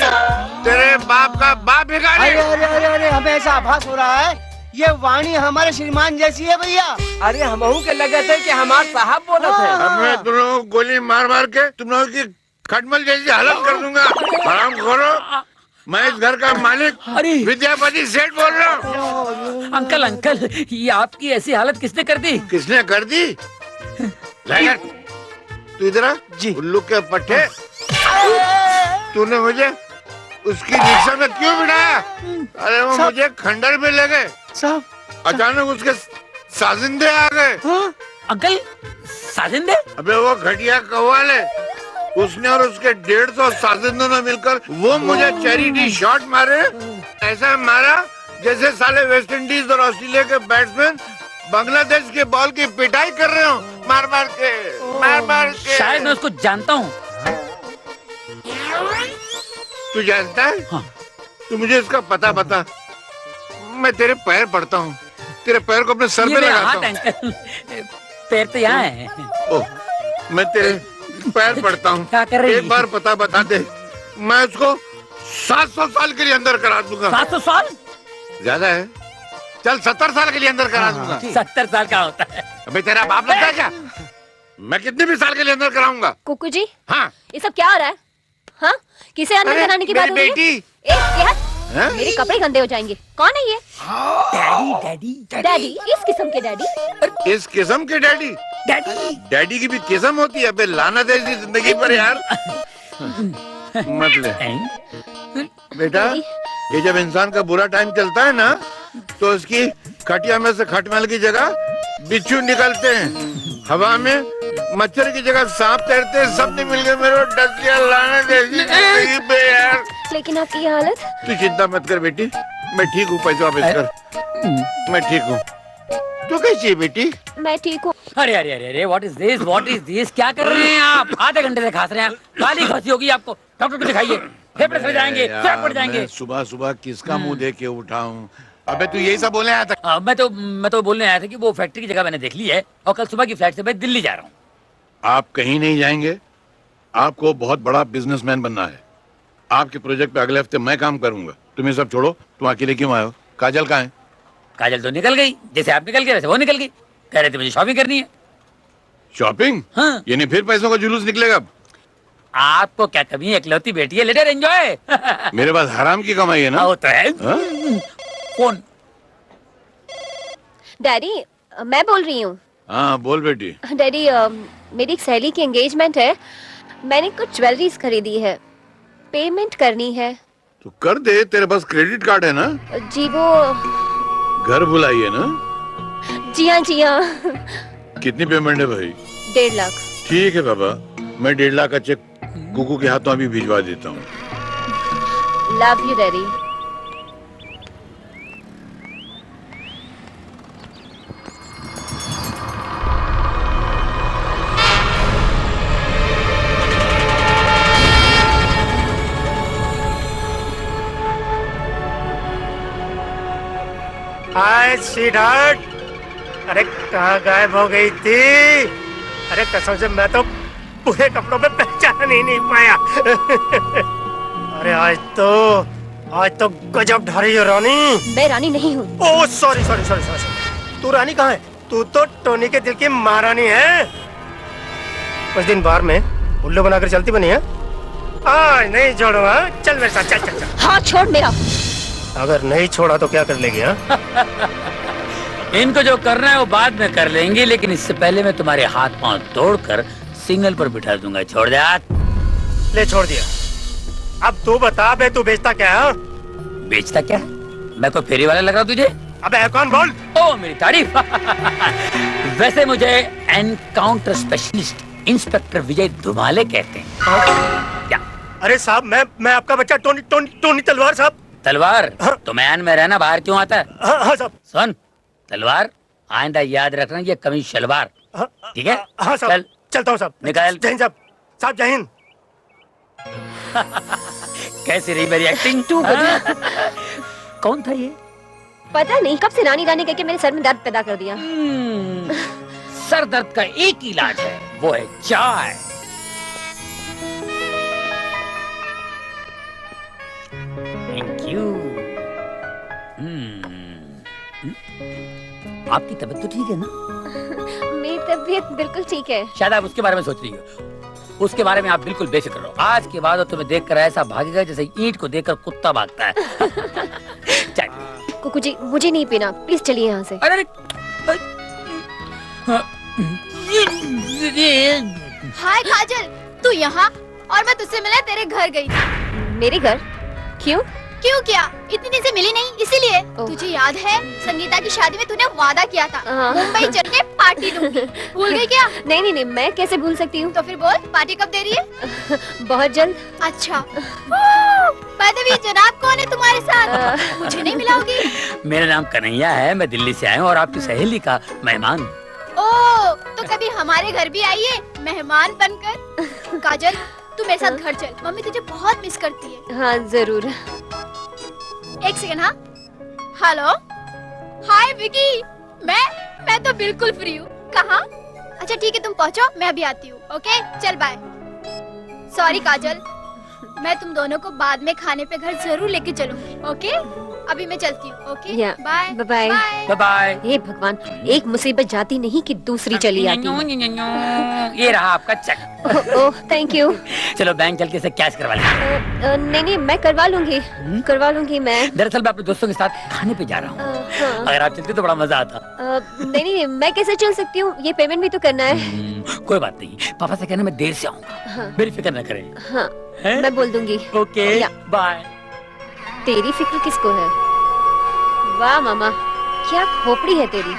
तेरे बाप का बाप भिखारी। अरे अरे अरे अरे, हमें ऐसा आभास हो रहा है ये वाणी हमारे श्रीमान जैसी है भैया। अरे हमहू के लगे थे कि हमारे साहब बोला थे। अब मैं तुम लोगों को गोली मार मार के तुम लोगों की खटमल जैसी हालत कर दूंगा। आराम करो, मैं इस घर का मालिक विद्यापति सेठ बोल रहा हूँ। अंकल अंकल, ये आपकी ऐसी हालत किसने कर दी? किसने कर दी? तू इधर आ जी। उल्लू के पट्टे, तूने मुझे उसकी रिक्शा में क्यों बिठाया? अरे वो मुझे खंडर में ले गए साहब। अचानक उसके साजिंदे आ गए। अंकल साजिंदे? अबे वो घटिया कव्वाल है, उसने और उसके 150 साजिंदों ने मिलकर वो मुझे चैरिटी शॉट मारे। ऐसा मारा जैसे साले वेस्ट इंडीज और ऑस्ट्रेलिया के बैट्समैन बांग्लादेश के बॉल की पिटाई कर रहे हो, मार मार के। शायद मैं उसको जानता हूँ। तू जानता है? हाँ। तू मुझे इसका पता बता, मैं तेरे पैर पड़ता हूँ, तेरे पैर को अपने सर पे लगाता हूँ। अंकल पैर तो यहाँ है। ओह, मैं तेरे पैर पड़ता हूँ। क्या कर रही? एक बार पता बता दे, मैं उसको 700 साल के लिए अंदर करा दूंगा। 700 साल? ज्यादा है, चल 70 साल के लिए अंदर करा दूंगा। 70 साल का होता है? अबे तेरा बाप लगता है क्या? मैं कितने भी साल के लिए अंदर कराऊंगा। कुकू जी, हाँ ये सब क्या हो रहा है? हाँ, किसे अंदर कराने की बात हो रही है? बेटी। मेरे कपड़े गंदे हो जाएंगे। कौन है ये? डैडी। डैडी? इस किस्म के डैडी? इस किस्म के डैडी? डैडी की भी किस्म होती है? अबे लानत है इसी जिंदगी पर यार। मत ले बेटा, ये जब इंसान का बुरा टाइम चलता है ना, तो उसकी खटिया में से खटमल की जगह बिच्छू निकलते हैं, हवा में मच्छर की जगह सांप तैरते हैं। सब ने मिलकर मेरे को डस लिया, लानत है इसी जिंदगी पे यार। लेकिन आपकी ये हालत? तू चिंता मत कर बेटी, मैं ठीक हूँ। पैसे वापस कर, मैं ठीक हूँ। तू कैसी है बेटी? मैं ठीक हूँ। अरे अरे अरे अरे, व्हाट इज दिस? क्या कर रहे हैं आप? आधे घंटे से खास रहे हैं, गाली खांसी होगी आपको। डॉक्टर को दिखाइए, फेफड़े सड़ जाएंगे, फैट पड़ जाएंगे। सुबह सुबह किसका मुंह देख के उठाऊं? अबे तू यही सब बोलने आया था? मैं तो बोलने आया था कि वो फैक्ट्री की जगह मैंने देख ली है और कल सुबह की फ्लाइट से मैं दिल्ली जा रहा हूँ। आप कहीं नहीं जाएंगे, आपको बहुत बड़ा बिजनेसमैन बनना है। आपके प्रोजेक्ट पे अगले हफ्ते मैं काम करूंगा। तुम ये सब छोड़ो, तुम अकेले क्यों आए हो? काजल कहाँ है? काजल तो निकल गई, जैसे आप निकल गए वैसे वो निकल गई। कह रहे थे मुझे शॉपिंग करनी है। शॉपिंग? हाँ। यानी फिर पैसों का जुलूस निकलेगा? आपको क्या कमी, एकलौती बेटी है, लेटर एंजॉय। मेरे पास हराम की कमाई है ना? वो तो है। हाँ? कौन? डैडी, मैं बोल रही हूँ। हाँ बोल बेटी। डैडी, मेरी एक सहेली की एंगेजमेंट है, मैंने कुछ ज्वेलरीज खरीदी है, पेमेंट करनी है। तो कर दे, तेरे पास क्रेडिट कार्ड है ना? जी वो। घर बुलाई है ना? जी हाँ जी हाँ। कितनी पेमेंट है भाई? 1.5 लाख। ठीक है बाबा, मैं 1.5 लाख का चेक कुकू के हाथों अभी भिजवा देता हूँ। Love you daddy. Hi sweetheart, अरे कहाँ गायब हो गई थी? अरे कसम से मैं तो पूरे कपड़ों में पहचान ही नहीं पाया। अरे आज तो गजब ढारी है रानी। मैं रानी नहीं हूँ। Oh sorry sorry sorry sorry, तू रानी कहाँ है? तू तो टोनी के दिल की महारानी है। कुछ दिन बाहर में उल्लू बनाकर चलती बनी है। आज नहीं छोड़ूंगा, चल मेरे साथ, चल चल चल। हाँ छोड़ मेरा। अगर नहीं छोड़ा तो क्या कर लेगी? हाँ? इनको जो करना है वो बाद में कर लेंगे, लेकिन इससे पहले मैं तुम्हारे हाथ पांव तोड़कर सिग्नल पर बिठा दूंगा। छोड़ दे हाथ। ले छोड़ दिया। अब तू बता बे, तू बेचता क्या है? बेचता क्या? मैं कोई फेरी वाला लग रहा तुझे? अबे कौन बोल? ओ मेरी तारीफ। वैसे मुझे एनकाउंटर स्पेशलिस्ट इंस्पेक्टर विजय धुमाले कहते हैं। क्या? अरे साहब, मैं आपका बच्चा टोनी टोनी टोनी तलवार साहब। तलवार? तो मैन में रहना, बाहर क्यों आता है? हाँ साहब। सुन तलवार, आइंदा याद रखना ये कमीज शलवार, ठीक है? हाँ साहब। चल चलता हूँ साहब। निकाल। जय हिंद साहब। साहब जय हिंद। कैसी रही मेरी एक्टिंग? कौन था ये? पता नहीं कब से रानी रानी कहके मेरे सर में दर्द पैदा कर दिया। सर दर्द का एक ही इलाज है, वो है चाय। Thank you. आपकी तबीयत तो ठीक है ना? मेरी तबीयत बिल्कुल ठीक है। शायद आप उसके बारे में सोच रही हो। उसके बारे में आप बिल्कुल बेफिक्र रहो। आज के बाद तुम्हें देखकर ऐसा भागेगा जैसे ईंट को देखकर कुत्ता भागता है। कुकू जी, मुझे नहीं पीना, प्लीज चलिए यहाँ से। अरे हाय काजल, तू यहाँ? और मैं तुझसे मिलने तेरे घर गई थी। मेरे घर? क्यों? क्यों क्या? इतनी दिन से मिली नहीं इसीलिए। तुझे याद है संगीता की शादी में तूने वादा किया था मुंबई चल के पार्टी दूंगी, भूल गई क्या? नहीं नहीं नहीं, मैं कैसे भूल सकती हूँ? तो फिर बोल, पार्टी कब दे रही है? बहुत जल्द। अच्छा। भी जनाब कौन है तुम्हारे साथ? मुझे नहीं मिलाओगी? मेरा नाम कन्हैया है, मैं दिल्ली से आया हूँ और आपकी सहेली का मेहमान। ओ, तो कभी हमारे घर भी आइए मेहमान बनकर। काजल, तू मेरे साथ घर चल, मम्मी तुझे बहुत मिस करती है। हाँ जरूर। एक सेकंड। हाँ हेलो, हाय विकी, मैं तो बिल्कुल फ्री हूँ। कहाँ? अच्छा ठीक है, तुम पहुँचो, मैं अभी आती हूँ। ओके चल बाय। सॉरी काजल, मैं तुम दोनों को बाद में खाने पे घर जरूर लेके चलूंगी। ओके अभी मैं चलती हूँ। Okay bye bye bye bye. हे भगवान, एक मुसीबत जाती नहीं कि दूसरी चली आती। ये रहा आपका चेक। Oh thank you. चलो बैंक चल के इसे कैश करवा लेंगे। नहीं नहीं, मैं करवा लूंगी मैं। दरअसल मैं अपने दोस्तों के साथ खाने पे जा रहा हूँ। अगर आप चलते तो बड़ा मजा आता। नहीं नहीं, मैं कैसे चल सकती हूँ? ये पेमेंट भी तो करना है। कोई बात नहीं, पापा से कहना मैं देर से आऊंगा। मेरी फिक्र न करें। हाँ मैं बोल दूंगी। Okay bye. तेरी फिक्र किसको है? वाह मामा, क्या खोपड़ी है तेरी।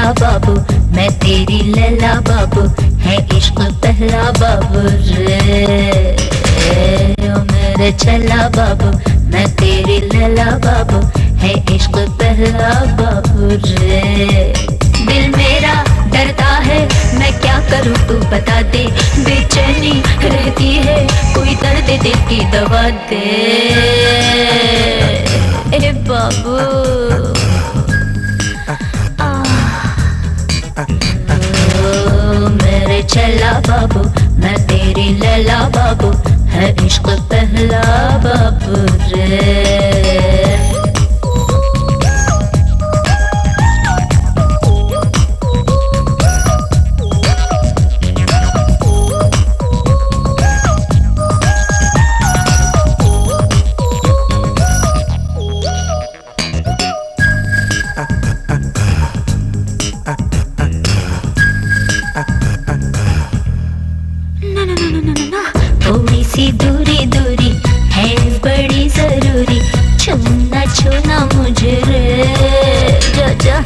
छला बाबू, मैं तेरी लैला बाबू, है इश्क पहला बाबू रे। ओ मेरे छला बाबू, मैं तेरी लैला बाबू, है इश्क पहला बाबू रे। दिल मेरा डरता है, मैं क्या करूं तू बता दे, बेचैनी रहती है, कोई दर्द दिल की दवा दे। ए बाबू मेरे छला बाबू, मैं तेरी लैला बाबू, है इश्क पहला बाबू रे। थोड़ी सी दूरी दूरी है बड़ी जरूरी, छूना छूना मुझे रे। जा जा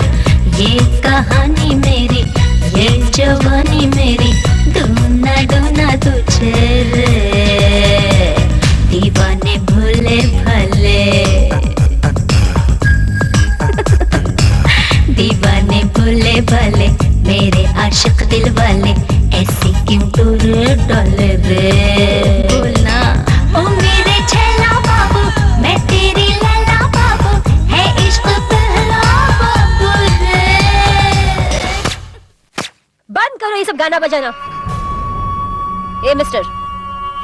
ये कहानी मेरी, ये जवानी मेरी, दूना दूना तुझे रे। दीवाने भूले भले दीवाने भूले भले, मेरे आशिक दिल वाले, ऐसे क्यों दूर डोले रे। बोलना ओ मेरे छला बाबू, मैं तेरी लैला बाबू, है इश्क पहला बाबू रे। बंद करो ये सब गाना बजाना। ए मिस्टर,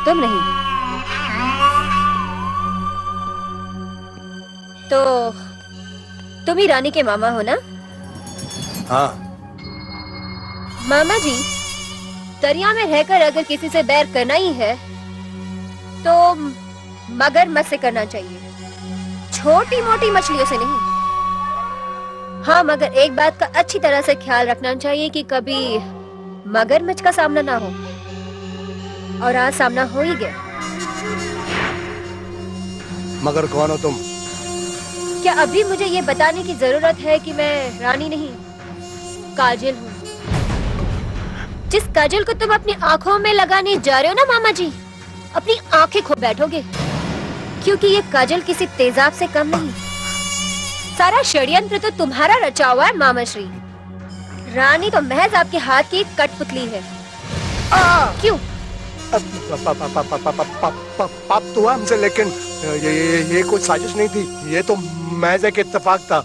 तुम नहीं तो तुम ही रानी के मामा हो ना? हाँ। मामा जी, दरिया में रहकर अगर किसी से बैर करना ही है तो मगरमच्छ से करना चाहिए, छोटी मोटी मछलियों से नहीं। हाँ, मगर एक बात का अच्छी तरह से ख्याल रखना चाहिए कि कभी मगरमच्छ का सामना ना हो, और आज सामना हो ही गया। मगर कौन हो तुम? क्या अभी मुझे ये बताने की जरूरत है कि मैं रानी नहीं, काजल हूँ? जिस काजल को तुम अपनी आंखों में लगाने जा रहे हो ना मामा जी, अपनी आंखें खो बैठोगे, क्योंकि ये काजल किसी तेजाब से कम नहीं। सारा षड्यंत्र तो तुम्हारा रचा हुआ है मामा श्री। रानी तो महज आपके हाथ की कठपुतली है। क्यों? पाप तो हुआ हमसे, लेकिन ये कोई साजिश नहीं थी, ये तो महज एक इत्तेफाक था।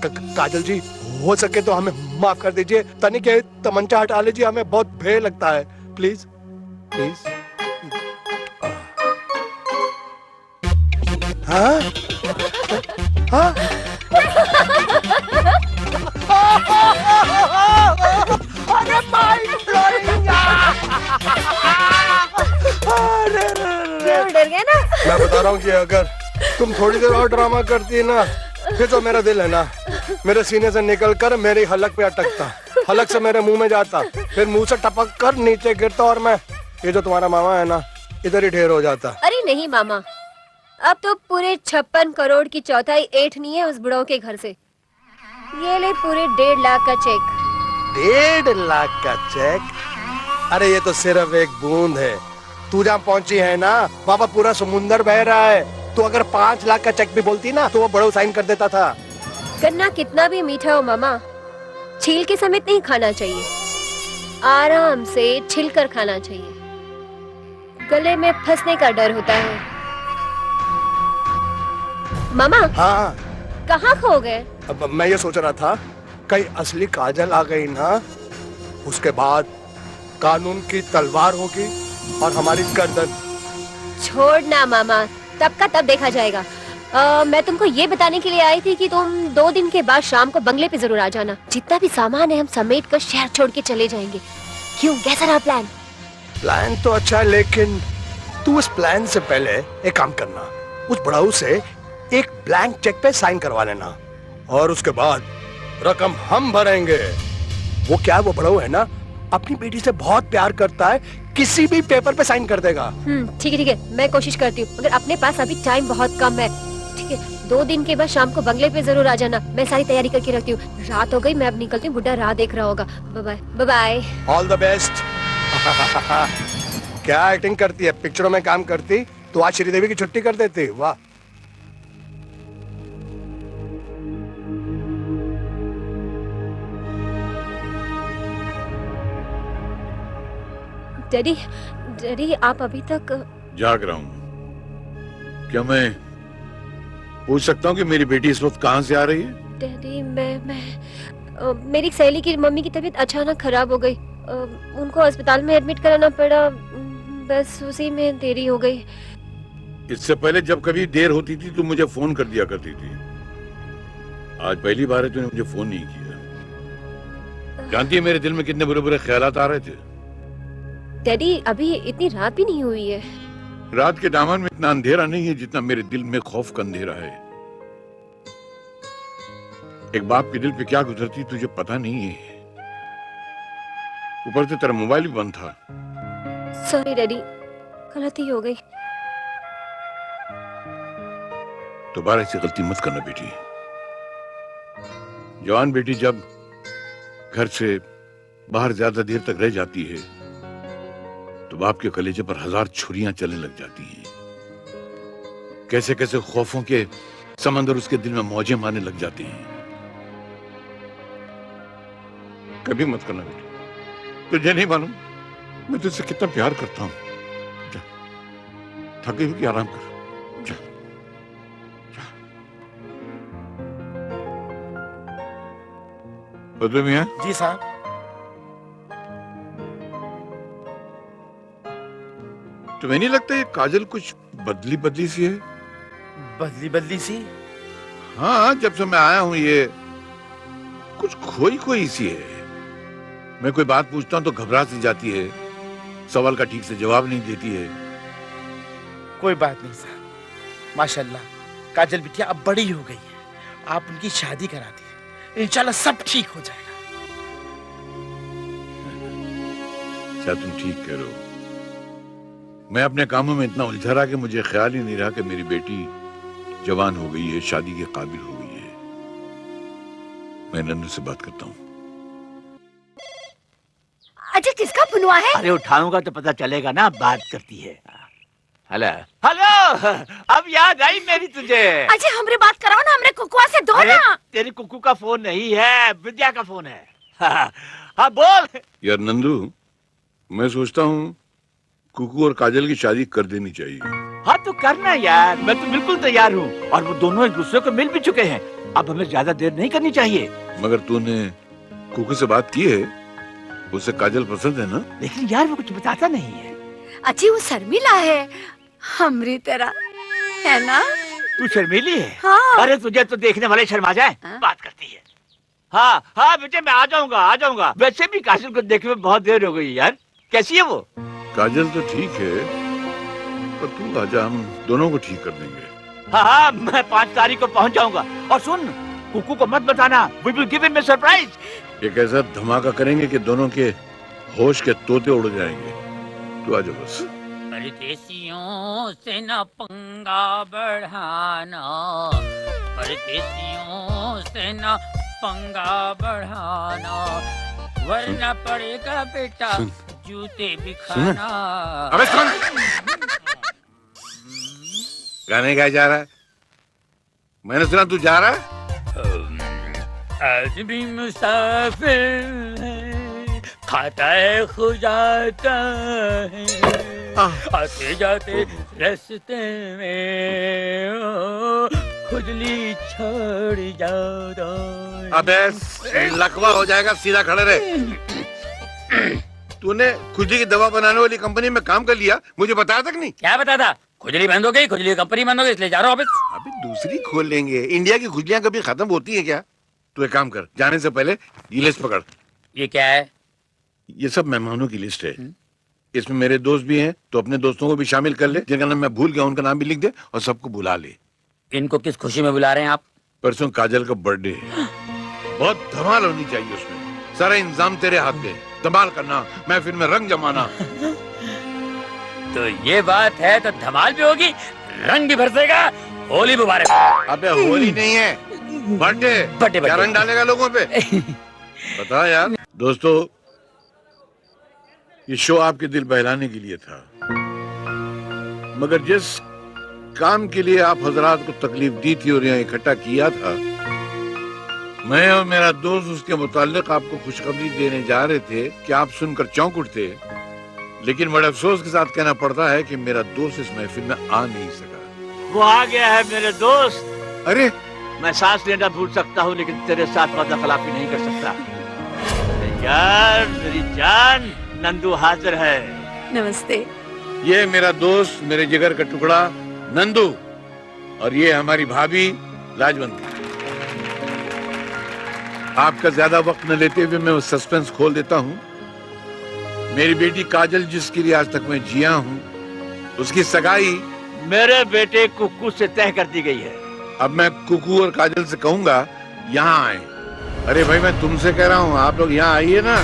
काजल जी, हो सके तो हमें माफ कर दीजिए, तनिक ये तमंचा हटा लीजिए, हमें बहुत भय लगता है। Please please. हाँ हाँ अरे डर गए ना? मैं बता रहा हूँ कि अगर तुम थोड़ी देर और ड्रामा करती है ना, फिर तो मेरा दिल है ना, मेरे सीने से निकलकर मेरी हलक पे अटकता, हलक से मेरे मुंह में जाता, फिर मुंह से टपक कर नीचे गिरता, और मैं ये जो तुम्हारा मामा है ना, इधर ही ढेर हो जाता। अरे नहीं मामा, अब तो पूरे 56 करोड़ की चौथाई ऐंठनी है उस बुढ़ो के घर से। ये ले पूरे 1.5 लाख का चेक। 1.5 लाख का चेक? अरे ये तो सिर्फ एक बूंद है, तू जहाँ पहुँची है ना, वहाँ पर पूरा समुंदर बह रहा है। तो अगर 5 लाख का चेक भी बोलती ना, तो वो बड़ो साइन कर देता था। गन्ना कितना भी मीठा हो मामा, छील के समेत नहीं खाना चाहिए, आराम से छिलकर खाना चाहिए, गले में फंसने का डर होता है। मामा। हाँ। कहाँ खो गए? अब मैं ये सोच रहा था, कहीं असली काजल आ गई ना, उसके बाद कानून की तलवार होगी और हमारी गर्दन। छोड़ना मामा, तब का तब देखा जाएगा। मैं तुमको ये बताने के लिए आई थी कि तुम 2 दिन के बाद शाम को बंगले पे जरूर आ जाना। जितना भी सामान है हम समेट कर शहर छोड़ के चले जाएंगे। क्यों, कैसा रहा प्लान? प्लान तो अच्छा है, लेकिन तू उस प्लान से पहले एक काम करना, उस बड़ाऊ से एक ब्लैंक चेक पे साइन करवा लेना, और उसके बाद रकम हम भरेंगे। वो क्या, वो बड़ाऊ है ना, अपनी बेटी से बहुत प्यार करता है, किसी भी पेपर पे साइन कर देगा। ठीक है, मैं कोशिश करती हूँ, मगर अपने पास अभी टाइम बहुत कम है। ठीक है, 2 दिन के बाद शाम को बंगले पे जरूर आ जाना। मैं सारी तैयारी करके रखती हूँ। रात हो गई, मैं अब निकलती हूँ। बुड्ढा राह देख रहा होगा। Bye bye. Bye bye. All the best. क्या एक्टिंग करती है, पिक्चरों में काम करती तो आज श्रीदेवी की छुट्टी कर देती। वाह। डैडी, डैडी आप अभी तक जाग रहा हूँ। क्या मैं पूछ सकता हूँ कि मेरी बेटी इस वक्त कहाँ से आ रही है? डैडी मेरी सहेली की मम्मी की तबीयत अचानक खराब हो गई। उनको अस्पताल में एडमिट कराना पड़ा। बस उसी में देरी हो गई। इससे पहले जब कभी देर होती थी तो मुझे फोन कर दिया करती थी। आज पहली बार है तूने मुझे फोन नहीं किया। जानती है मेरे दिल में कितने बुरे बुरे ख्यालात आ रहे थे। डैडी अभी इतनी रात भी नहीं हुई है। रात के दामन में इतना अंधेरा नहीं है जितना मेरे दिल में खौफ का अंधेरा है। एक बाप के दिल पे क्या गुजरती तुझे पता नहीं है। ऊपर से तेरा मोबाइल भी बंद था। सॉरी डैडी, गलती हो गई। दोबारा ऐसी गलती मत करना बेटी। जवान बेटी जब घर से बाहर ज्यादा देर तक रह जाती है तो बाप के कलेजे पर 1000 छुरियां चलने लग जाती हैं। कैसे कैसे खौफों के समंदर उसके दिल में मौजें मारने लग जाते हैं। कभी मत करना बेटी। तुझे नहीं मालूम मैं तुझसे कितना प्यार करता हूं। जा, थकी हुई आराम कर। जा, जा। बदलू मियां। जी साहब। तुम्हें नहीं लगता ये काजल कुछ बदली बदली सी है? बदली बदली सी? हाँ, जब से मैं आया हूं ये कुछ खोई खोई सी है। मैं कोई बात पूछता हूं तो घबरा सी जाती है। सवाल का ठीक से जवाब नहीं देती है। कोई बात नहीं साहब, माशाल्लाह काजल बिटिया अब बड़ी हो गई है। आप उनकी शादी करा दी, इंशाल्लाह सब ठीक हो जाएगा। क्या तुम ठीक कह रहे हो? मैं अपने कामों में इतना उलझा रहा कि मुझे ख्याल ही नहीं रहा कि मेरी बेटी जवान हो गई है, शादी के काबिल हो गई है। मैं नन्नू से बात करता हूँ। अजय किसका पुनवा है? अरे उठाऊंगा तो पता चलेगा ना, बात करती है। हेलो हेलो, अब याद आई मेरी तुझे। अजय हमरे बात कराओ ना, हमरे कुकुआ से दो ना। तेरी कुकू का फोन नहीं है, विद्या का फोन है। हाँ बोल। यार नंदू, मैं सोचता हूँ कुकू और काजल की शादी कर देनी चाहिए। हाँ तो करना यार, मैं तो बिल्कुल तैयार हूँ। और वो दोनों एक दूसरे को मिल भी चुके हैं। अब हमें ज्यादा देर नहीं करनी चाहिए। मगर तूने कुकू से बात की है? उसे काजल पसंद है ना? लेकिन यार वो कुछ बताता नहीं है। अच्छी वो शर्मिला है, हमरी तरह है ना? तू शर्मीली है? हाँ। अरे तुझे तो देखने वाले शर्मा जाए। बात करती है। हाँ हाँ बेटे, मैं आ जाऊंगा। वैसे भी काजल को देखने में बहुत देर हो गई यार। कैसी है वो? काजल तो ठीक है, पर तू आजा, हम दोनों को ठीक कर देंगे। हाँ, मैं 5 तारीख को पहुंच जाऊंगा। और सुन, कुकू को मत बताना। We will give him a surprise। एक ऐसा धमाका करेंगे कि दोनों के होश के तोते उड़ जाएंगे। तू आजा बस। परदेसियों से न पंगा बढ़ाना, परदेसियों से न पंगा बढ़ाना, वरना पड़ेगा बेटा जूते भी खाना। अबे सुन, गाने गाया जा रहा है। मैंने सुना तू जा रहा है। आज भी मुसाफिर है, खाता है खुजाता है, आते जाते रास्ते में खुजली छोड़ जाता। अबे लकवा हो जाएगा, सीधा खड़े रहे। तूने खुजली की दवा बनाने वाली कंपनी में काम कर लिया, मुझे बताया तक नहीं। क्या बताता? खुजली बंद हो गई, खुजली कंपनी बंद हो गई, इसलिए जा रहा हूँ वापस। अभी दूसरी खोल लेंगे। इंडिया की खुजलियां कभी खत्म होती है क्या? तू एक काम कर, जाने से पहले ये लिस्ट पकड़। ये क्या है? ये सब मेहमानों की लिस्ट है। इसमें मेरे दोस्त भी हैं, तो अपने दोस्तों को भी शामिल कर ले। जिनका नाम मैं भूल गया उनका नाम भी लिख दे और सबको बुला ले। इनको किस खुशी में बुला रहे हैं आप? परसों काजल का बर्थडे है, बहुत धमाल होनी चाहिए उसमें। सारा इंतजाम तेरे हाथ में, धमाल करना, महफिल में रंग जमाना। तो ये बात है तो धमाल भी होगी, रंग भी बरसेगा, होली मुबारक। अबे होली नहीं है, बर्थडे। क्या रंग डालेगा लोगों पे? बता यार। दोस्तों, ये शो आपके दिल बहलाने के लिए था, मगर जिस काम के लिए आप हजरात को तकलीफ दी थी और यहाँ इकट्ठा किया था, मैं और मेरा दोस्त उसके मुताल्लिक आपको खुशखबरी देने जा रहे थे कि आप सुनकर चौंक उठते। लेकिन बड़े अफसोस के साथ कहना पड़ता है कि मेरा दोस्त इस महफिल में आ नहीं सका। वो आ गया है मेरे दोस्त। अरे, मैं सांस लेना भूल सकता हूँ लेकिन तेरे साथ वादा खिलाफी नहीं कर सकता। यार मेरी जान, नंदू हाजिर है। नमस्ते। ये मेरा दोस्त, मेरे जिगर का टुकड़ा नंदू, और ये हमारी भाभी लाजवंती। आपका ज्यादा वक्त न लेते हुए मैं उस सस्पेंस खोल देता हूँ। मेरी बेटी काजल, जिसके लिए आज तक मैं जिया हूँ, उसकी सगाई मेरे बेटे कुक्कू से तय कर दी गई है। अब मैं कुकू और काजल से कहूंगा यहाँ आए। अरे भाई, मैं तुमसे कह रहा हूँ, आप लोग यहाँ आइए ना।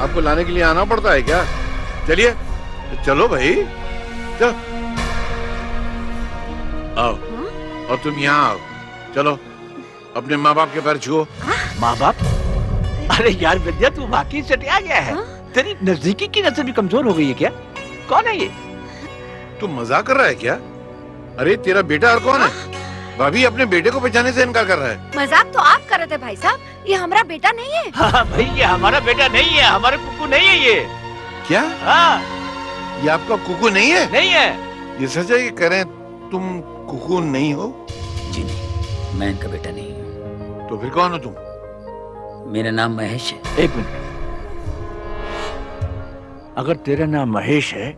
आपको लाने के लिए आना पड़ता है क्या? चलिए, चलो भाई, चलो आओ। और तुम यहाँ आओ, चलो अपने माँ बाप के पैर छुओ। माँ बाप? अरे यार विद्या, तू वाकई सटिया गया है। तेरी नजदीकी की नजर भी कमजोर हो गई है क्या? कौन है ये? तू मजाक कर रहा है क्या? अरे तेरा बेटा और कौन है? भाभी अपने बेटे को पहचानने से इनकार कर रहा है। मजाक तो आप कर रहे थे भाई साहब, ये हमारा बेटा नहीं है। हाँ भाई, ये हमारा बेटा नहीं है, हमारा कुक्कू नहीं है ये। क्या? हाँ। ये आपका कुकू नहीं है? नहीं है। ये सच है कि कह रहे हैं तुम कुकू नहीं हो? जी नहीं, मैं इनका बेटा नहीं हूँ। तो फिर कौन हो तुम? मेरा नाम महेश है। एक मिनट, अगर तेरा नाम महेश है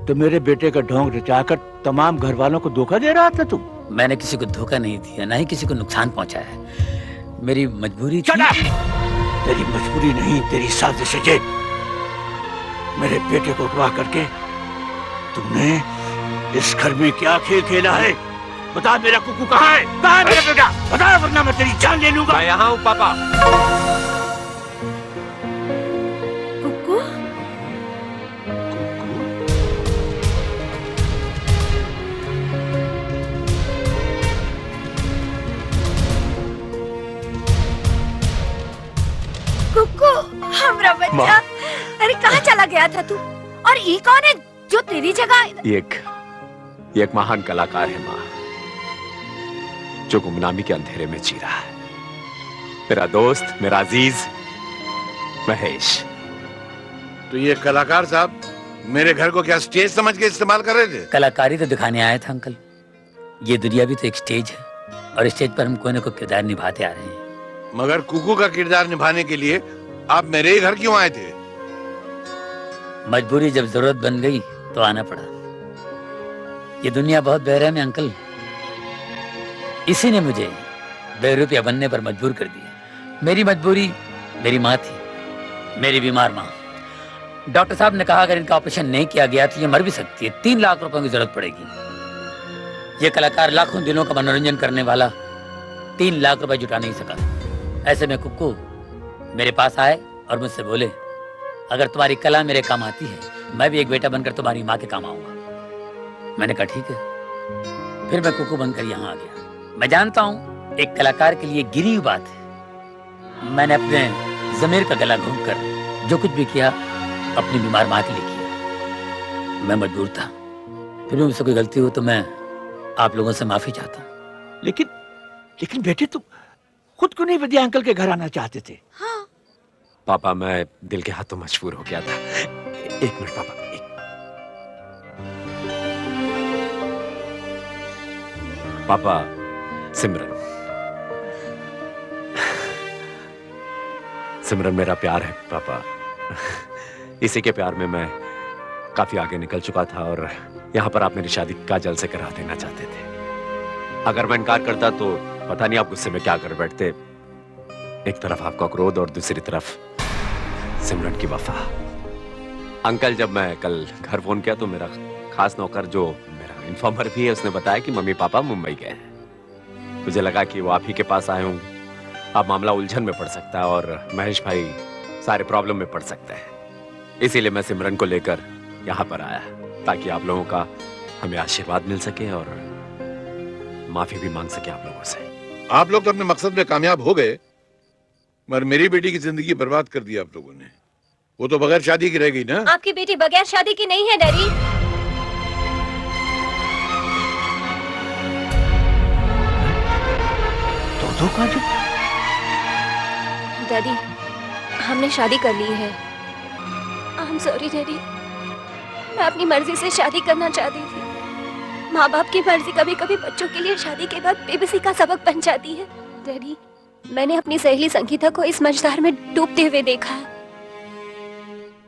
तो मेरे बेटे का ढोंग रचाकर तमाम घर वालों को धोखा दे रहा था तू? मैंने किसी को धोखा नहीं दिया, ना ही किसी को नुकसान पहुंचाया है। मेरी मजबूरी थी। तेरी मजबूरी नहीं, तेरी साजिश है। मेरे बेटे को अगवा करके तुमने इस घर में क्या खेल खेला है? बता, मेरा कुकू कहाँ है? कहाँ है मेरा बेटा? बता, वरना मैं तेरी जान ले लूंगा। मैं यहाँ हूँ पापा। कुकू? कुकू, हमरा बच्चा। अरे कहाँ चला गया था तू? और ये कौन है जो तेरी जगह? ये एक महान कलाकार है माँ, जो गुमनामी के अंधेरे में जी रहा है। मेरा दोस्त, मेरा अजीज महेश। तो ये कलाकार साहब मेरे घर को क्या स्टेज समझ के इस्तेमाल कर रहे थे? कलाकारी तो दिखाने आया था अंकल। ये दुनिया भी तो एक स्टेज है, और स्टेज पर हम कोई ना कोई किरदार निभाते आ रहे हैं। मगर कुकू का किरदार निभाने के लिए आप मेरे ही घर क्यों आए थे? मजबूरी, जब जरूरत बन गई तो आना पड़ा। ये दुनिया बहुत बेरहम है अंकल, इसी ने मुझे बेरुपया बनने पर मजबूर कर दिया। मेरी मजबूरी मेरी माँ थी, मेरी बीमार माँ। डॉक्टर साहब ने कहा अगर इनका ऑपरेशन नहीं किया गया तो ये मर भी सकती है, 3 लाख रुपयों की जरूरत पड़ेगी। ये कलाकार लाखों दिलों का मनोरंजन करने वाला 3 लाख रुपए जुटा नहीं सका। ऐसे में कुक्कू मेरे पास आए और मुझसे बोले, अगर तुम्हारी कला मेरे काम आती है, मैं भी एक बेटा बनकर तुम्हारी माँ के काम आऊंगा। मैंने कहा ठीक है। फिर मैं कुक्कू बनकर यहाँ आ गया। मैं जानता हूँ एक कलाकार के लिए गिरी हुई बात है। मैंने अपने जमीर का गला घूमकर जो कुछ भी किया अपनी बीमार माँ के लिए किया। मैं मजबूर था, फिर भी मुझसे कोई गलती हो तो मैं आप लोगों से माफी चाहता हूँ। लेकिन बेटे, तुम खुद को नहीं विद्या अंकल के घर आना चाहते थे? हाँ। पापा, मैं दिल के हाथों मजबूर हो गया था। एक मिनट पापा। पापा, सिमरन मेरा प्यार है पापा। इसी के प्यार में मैं काफी आगे निकल चुका था और यहाँ पर आप मेरी शादी काजल से करा देना चाहते थे। अगर मैं इनकार करता तो पता नहीं आप गुस्से में क्या कर बैठते। एक तरफ आपका क्रोध और दूसरी तरफ सिमरन की वफा। अंकल, जब मैं कल घर फोन किया तो मेरा खास नौकर, जो मेरा इन्फॉर्मर भी है, उसने बताया कि मम्मी पापा मुंबई गए हैं। मुझे लगा कि वो आप ही के पास आए होंगे। अब मामला उलझन में पड़ सकता है और महेश भाई सारे प्रॉब्लम में पड़ सकते हैं। इसीलिए मैं सिमरन को लेकर यहाँ पर आया, ताकि आप लोगों का हमें आशीर्वाद मिल सके और माफी भी मांग सके आप लोगों से। आप लोग तो अपने मकसद में कामयाब हो गए, मगर मेरी बेटी की जिंदगी बर्बाद कर दी आप लोगों ने। वो तो बगैर शादी की रह गई ना। आपकी बेटी बगैर शादी की नहीं है डैडी। तो काजल, डैडी हमने शादी कर ली है। आई एम सॉरी डैडी, मैं अपनी मर्जी से शादी करना चाहती थी। माँ बाप की मर्जी कभी कभी बच्चों के लिए शादी के बाद बेबसी का सबक बन जाती है। डैडी मैंने अपनी सहेली संगीता को इस मझधार में डूबते हुए देखा है।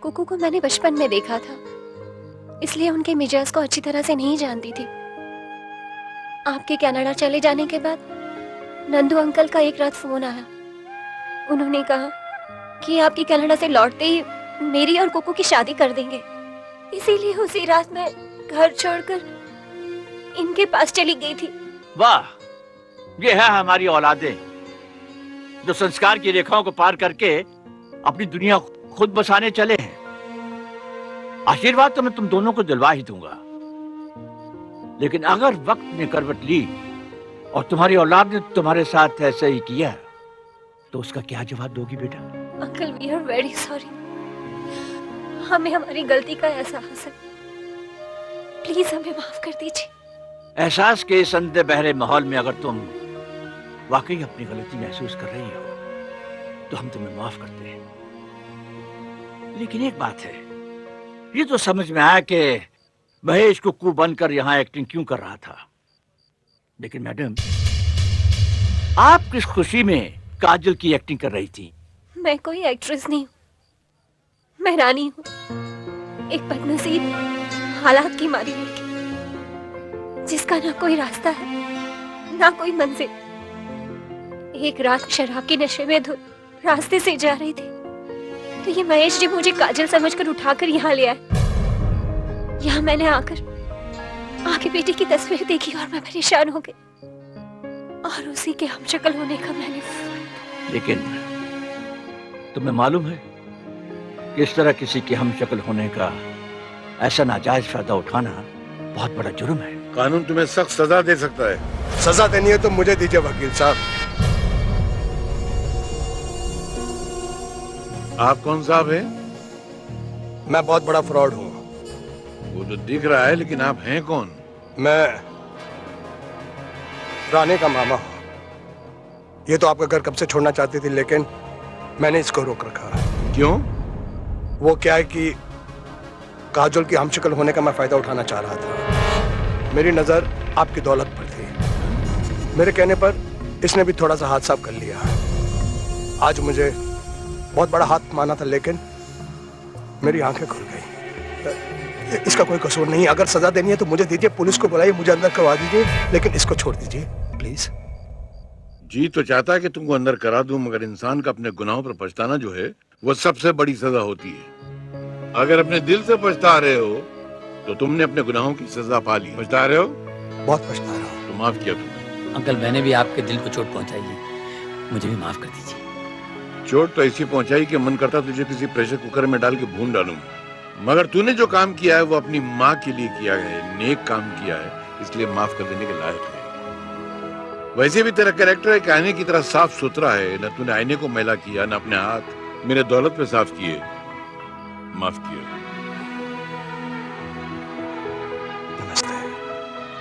कुकू को मैंने बचपन में देखा था, इसलिए उनके मिजाज को अच्छी तरह से नहीं जानती थी। आपके कनाडा चले जाने के बाद नंदू अंकल का एक रात फोन आया। उन्होंने कहा कि आपकी कनाडा से लौटते ही मेरी और कुकू की शादी कर देंगे। इसीलिए उसी रात मैं घर छोड़कर इनके पास चली गई थी। वाह, ये है हमारी औलादें जो संस्कार की रेखाओं को पार करके अपनी दुनिया खुद बसाने चले हैं। आशीर्वाद तो मैं तुम दोनों को दिलवा ही दूंगा, लेकिन अगर वक्त ने करवट ली और तुम्हारी औलाद ने तुम्हारे साथ ऐसे ही किया तो उसका क्या जवाब दोगी बेटा? Uncle we are very sorry, हमें हमारी गलती का एहसास है। प्लीज हमें माफ कर दीजिए। एहसास के इस अंधे बहरे माहौल में अगर तुम वाकई अपनी गलती महसूस कर रही हो तो हम तुम्हें माफ करते हैं। लेकिन एक बात है, ये तो समझ में आया कि महेश कुक्कू बनकर यहाँ एक्टिंग क्यों कर रहा था, लेकिन मैडम आप किस खुशी में काजल की एक्टिंग कर रही थी? मैं कोई एक्ट्रेस नहीं हूँ, मैं रानी हूँ, एक बदनसीब हालात की मारी लड़की जिसका ना कोई रास्ता है ना कोई मंजिल। एक रात शराब के नशे में धुत रास्ते से जा रही थी तो ये महेश जी मुझे काजल समझकर उठाकर यहाँ ले आए। यहाँ मैंने आकर आके बेटी की तस्वीर देखी और मैं परेशान हो गई और उसी के हमशक्ल होने का मैंने। लेकिन तुम्हें मालूम है कि इस तरह किसी के हमशक्ल होने का ऐसा नाजायज फायदा उठाना बहुत बड़ा जुर्म है। कानून तुम्हें सख्त सजा दे सकता है। सजा देनी है तो मुझे दीजिए वकील साहब। आप कौन साहब हैं? मैं बहुत बड़ा फ्रॉड हूँ। वो तो दिख रहा है, लेकिन आप हैं कौन? मैं रानी का मामा हूँ। ये तो आपका घर कब से छोड़ना चाहती थी, लेकिन मैंने इसको रोक रखा। क्यों? वो क्या है कि काजल की हमशक्ल होने का मैं फायदा उठाना चाह रहा था। मेरी नजर आपकी दौलत पर थी। मेरे कहने पर इसने भी थोड़ा सा हाथ साफ कर लिया। आज मुझे बहुत बड़ा हाथ माना था, लेकिन मेरी आंखें खुल गई। इसका कोई कसूर नहीं। अगर सजा देनी है तो मुझे दीजिए, पुलिस को बुलाइए, मुझे अंदर करवा दीजिए, लेकिन इसको छोड़ दीजिए प्लीज। जी तो चाहता है कि तुमको अंदर करा दूं, मगर इंसान का अपने गुनाहों पर पछताना जो है वो सबसे बड़ी सजा होती है। अगर अपने दिल से पछता रहे हो तो तुमने अपने गुनाहों की सजा पा ली। पछता रहे हो? बहुत पछता रहा हूँ। तो माफ किया तुमने। अंकल मैंने भी आपके दिल को चोट पहुंचाई है, मुझे भी माफ कर दीजिए। चोट तो ऐसी पहुंचाई कि मन करता तुझे किसी प्रेशर कुकर में डाल के भून डालूं, मगर तूने जो काम किया है वो अपनी माँ के लिए किया है, नेक काम किया है, इसलिए माफ कर देने के लायक है। वैसे भी तेरा कैरेक्टर एक आईने की तरह साफ सुथरा है। न तूने आईने को मैला किया, न अपने हाथ मेरे दौलत पे साफ किए। माफ किया।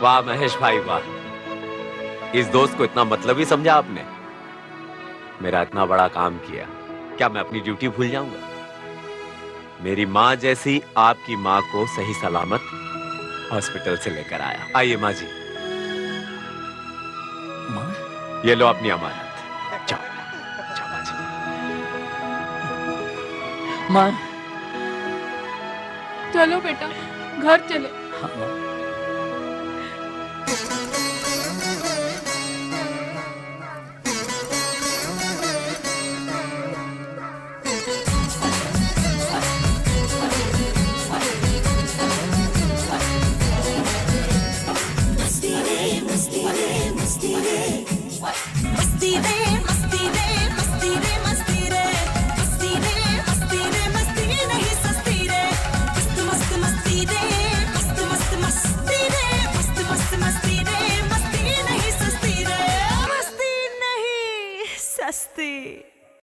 वाह महेश भाई वाह, इस दोस्त को इतना मतलब ही समझा आपने। मेरा इतना बड़ा काम किया, क्या मैं अपनी ड्यूटी भूल जाऊंगा? मेरी माँ जैसी आपकी माँ को सही सलामत हॉस्पिटल से लेकर आया। आइए माँ जी। माँ? ये लो अपनी अमानत। जाओ जाओ माँ जी। माँ चलो बेटा घर चले। हाँ माँ।